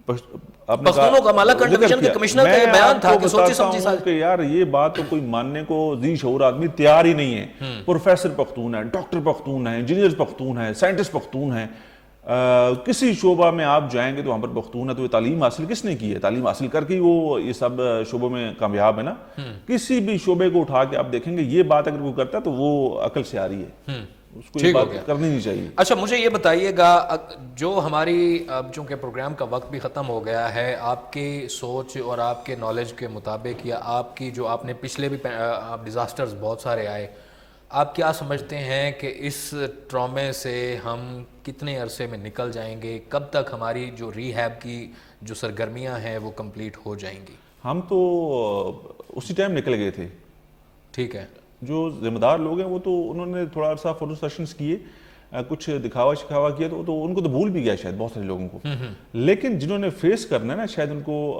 پختونوں کا مالا کنڈ ڈویژن کے کمشنر کا یہ بیان تھا کہ سوچی سمجھی کہ یار یہ بات تو کوئی ماننے کو ذی شعور آدمی تیار ہی نہیں ہے. پروفیسر پختون ہے، ڈاکٹر پختون ہے، انجینئر پختون ہے، سائنٹسٹ پختون ہے، کسی شعبہ میں آپ جائیں گے تو وہاں پر پختون ہے. تو یہ تعلیم حاصل کس نے کی ہے؟ تعلیم حاصل کر کے وہ یہ سب شعبوں میں کامیاب ہے نا. کسی بھی شعبے کو اٹھا کے آپ دیکھیں گے یہ بات اگر وہ کرتا ہے تو وہ عقل سے آ رہی ہے، اس کو یہ بات کرنی نہیں چاہیے. اچھا مجھے یہ بتائیے گا، جو ہماری اب چونکہ پروگرام کا وقت بھی ختم ہو گیا ہے، آپ کی سوچ اور آپ کے نالج کے مطابق یا آپ کی جو آپ نے پچھلے بھی ڈیزاسٹرز بہت سارے آئے، آپ کیا سمجھتے ہیں کہ اس ٹرامے سے ہم کتنے عرصے میں نکل جائیں گے؟ کب تک ہماری جو ری ہیب کی جو سرگرمیاں ہیں وہ کمپلیٹ ہو جائیں گی؟ ہم تو اسی ٹائم نکل گئے تھے. ٹھیک ہے، جو ذمہ دار لوگ ہیں وہ تو انہوں نے تھوڑا عرصہ فوٹو سیشنز کیے، کچھ دکھاوا شکھاوا کیا، تو ان کو تو بھول بھی گیا شاید بہت سارے لوگوں کو. لیکن جنہوں نے فیس کرنا ہے نا، شاید ان کو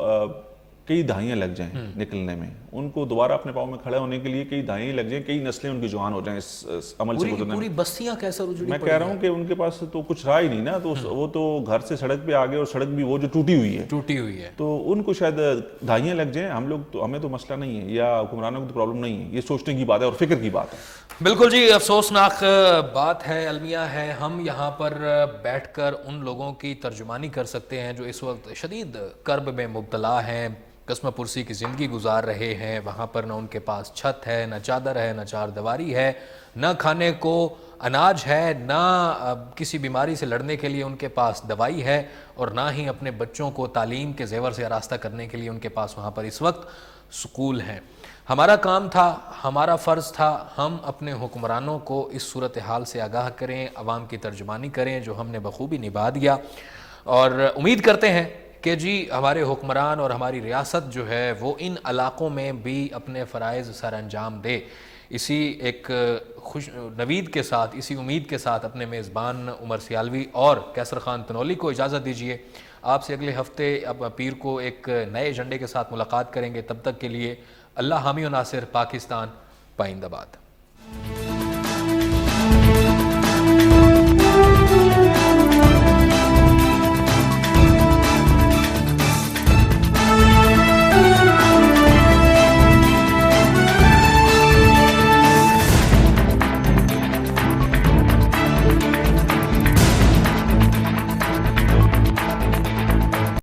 کئی دہائیاں لگ جائیں نکلنے میں، ان کو دوبارہ اپنے پاؤں میں کھڑے ہونے کے لیے کئی دہائیاں لگ جائیں، کئی نسلیں ان کی جوان ہو جائیں اس عمل سے گزرنے میں. پوری بستیاں کیسے اجڑی؟ میں کہہ رہا ہوں کہ ان کے پاس تو کچھ رہا ہی نہیں نا، تو وہ تو گھر سے سڑک پہ آ گئے، اور سڑک بھی وہ جو ٹوٹی ہوئی ہے، تو ان کو شاید دہائیاں لگ جائیں. ہم لوگ تو، ہمیں تو مسئلہ نہیں ہے، یا حکمرانوں کو تو پرابلم نہیں ہے، یہ سوچنے کی بات ہے اور فکر کی بات ہے. بالکل جی، افسوسناک بات ہے، المیہ ہے. ہم یہاں پر بیٹھ کر ان لوگوں کی ترجمانی کر سکتے ہیں جو اس وقت شدید کرب میں مبتلا ہیں، قسم پرسی کی زندگی گزار رہے ہیں. وہاں پر نہ ان کے پاس چھت ہے، نہ چادر ہے، نہ چار دیواری ہے، نہ کھانے کو اناج ہے، نہ کسی بیماری سے لڑنے کے لیے ان کے پاس دوائی ہے، اور نہ ہی اپنے بچوں کو تعلیم کے زیور سے آراستہ کرنے کے لیے ان کے پاس وہاں پر اس وقت سکول ہیں. ہمارا کام تھا، ہمارا فرض تھا، ہم اپنے حکمرانوں کو اس صورتحال سے آگاہ کریں، عوام کی ترجمانی کریں، جو ہم نے بخوبی نبھا دیا. اور امید کرتے ہیں کہ جی ہمارے حکمران اور ہماری ریاست جو ہے وہ ان علاقوں میں بھی اپنے فرائض سر انجام دے. اسی ایک خوش نوید کے ساتھ، اسی امید کے ساتھ اپنے میزبان عمر سیالوی اور کیسر خان تنولی کو اجازت دیجیے. آپ سے اگلے ہفتے اب پیر کو ایک نئے ایجنڈے کے ساتھ ملاقات کریں گے. تب تک کے لیے اللہ حامی و ناصر. پاکستان پائندہ باد.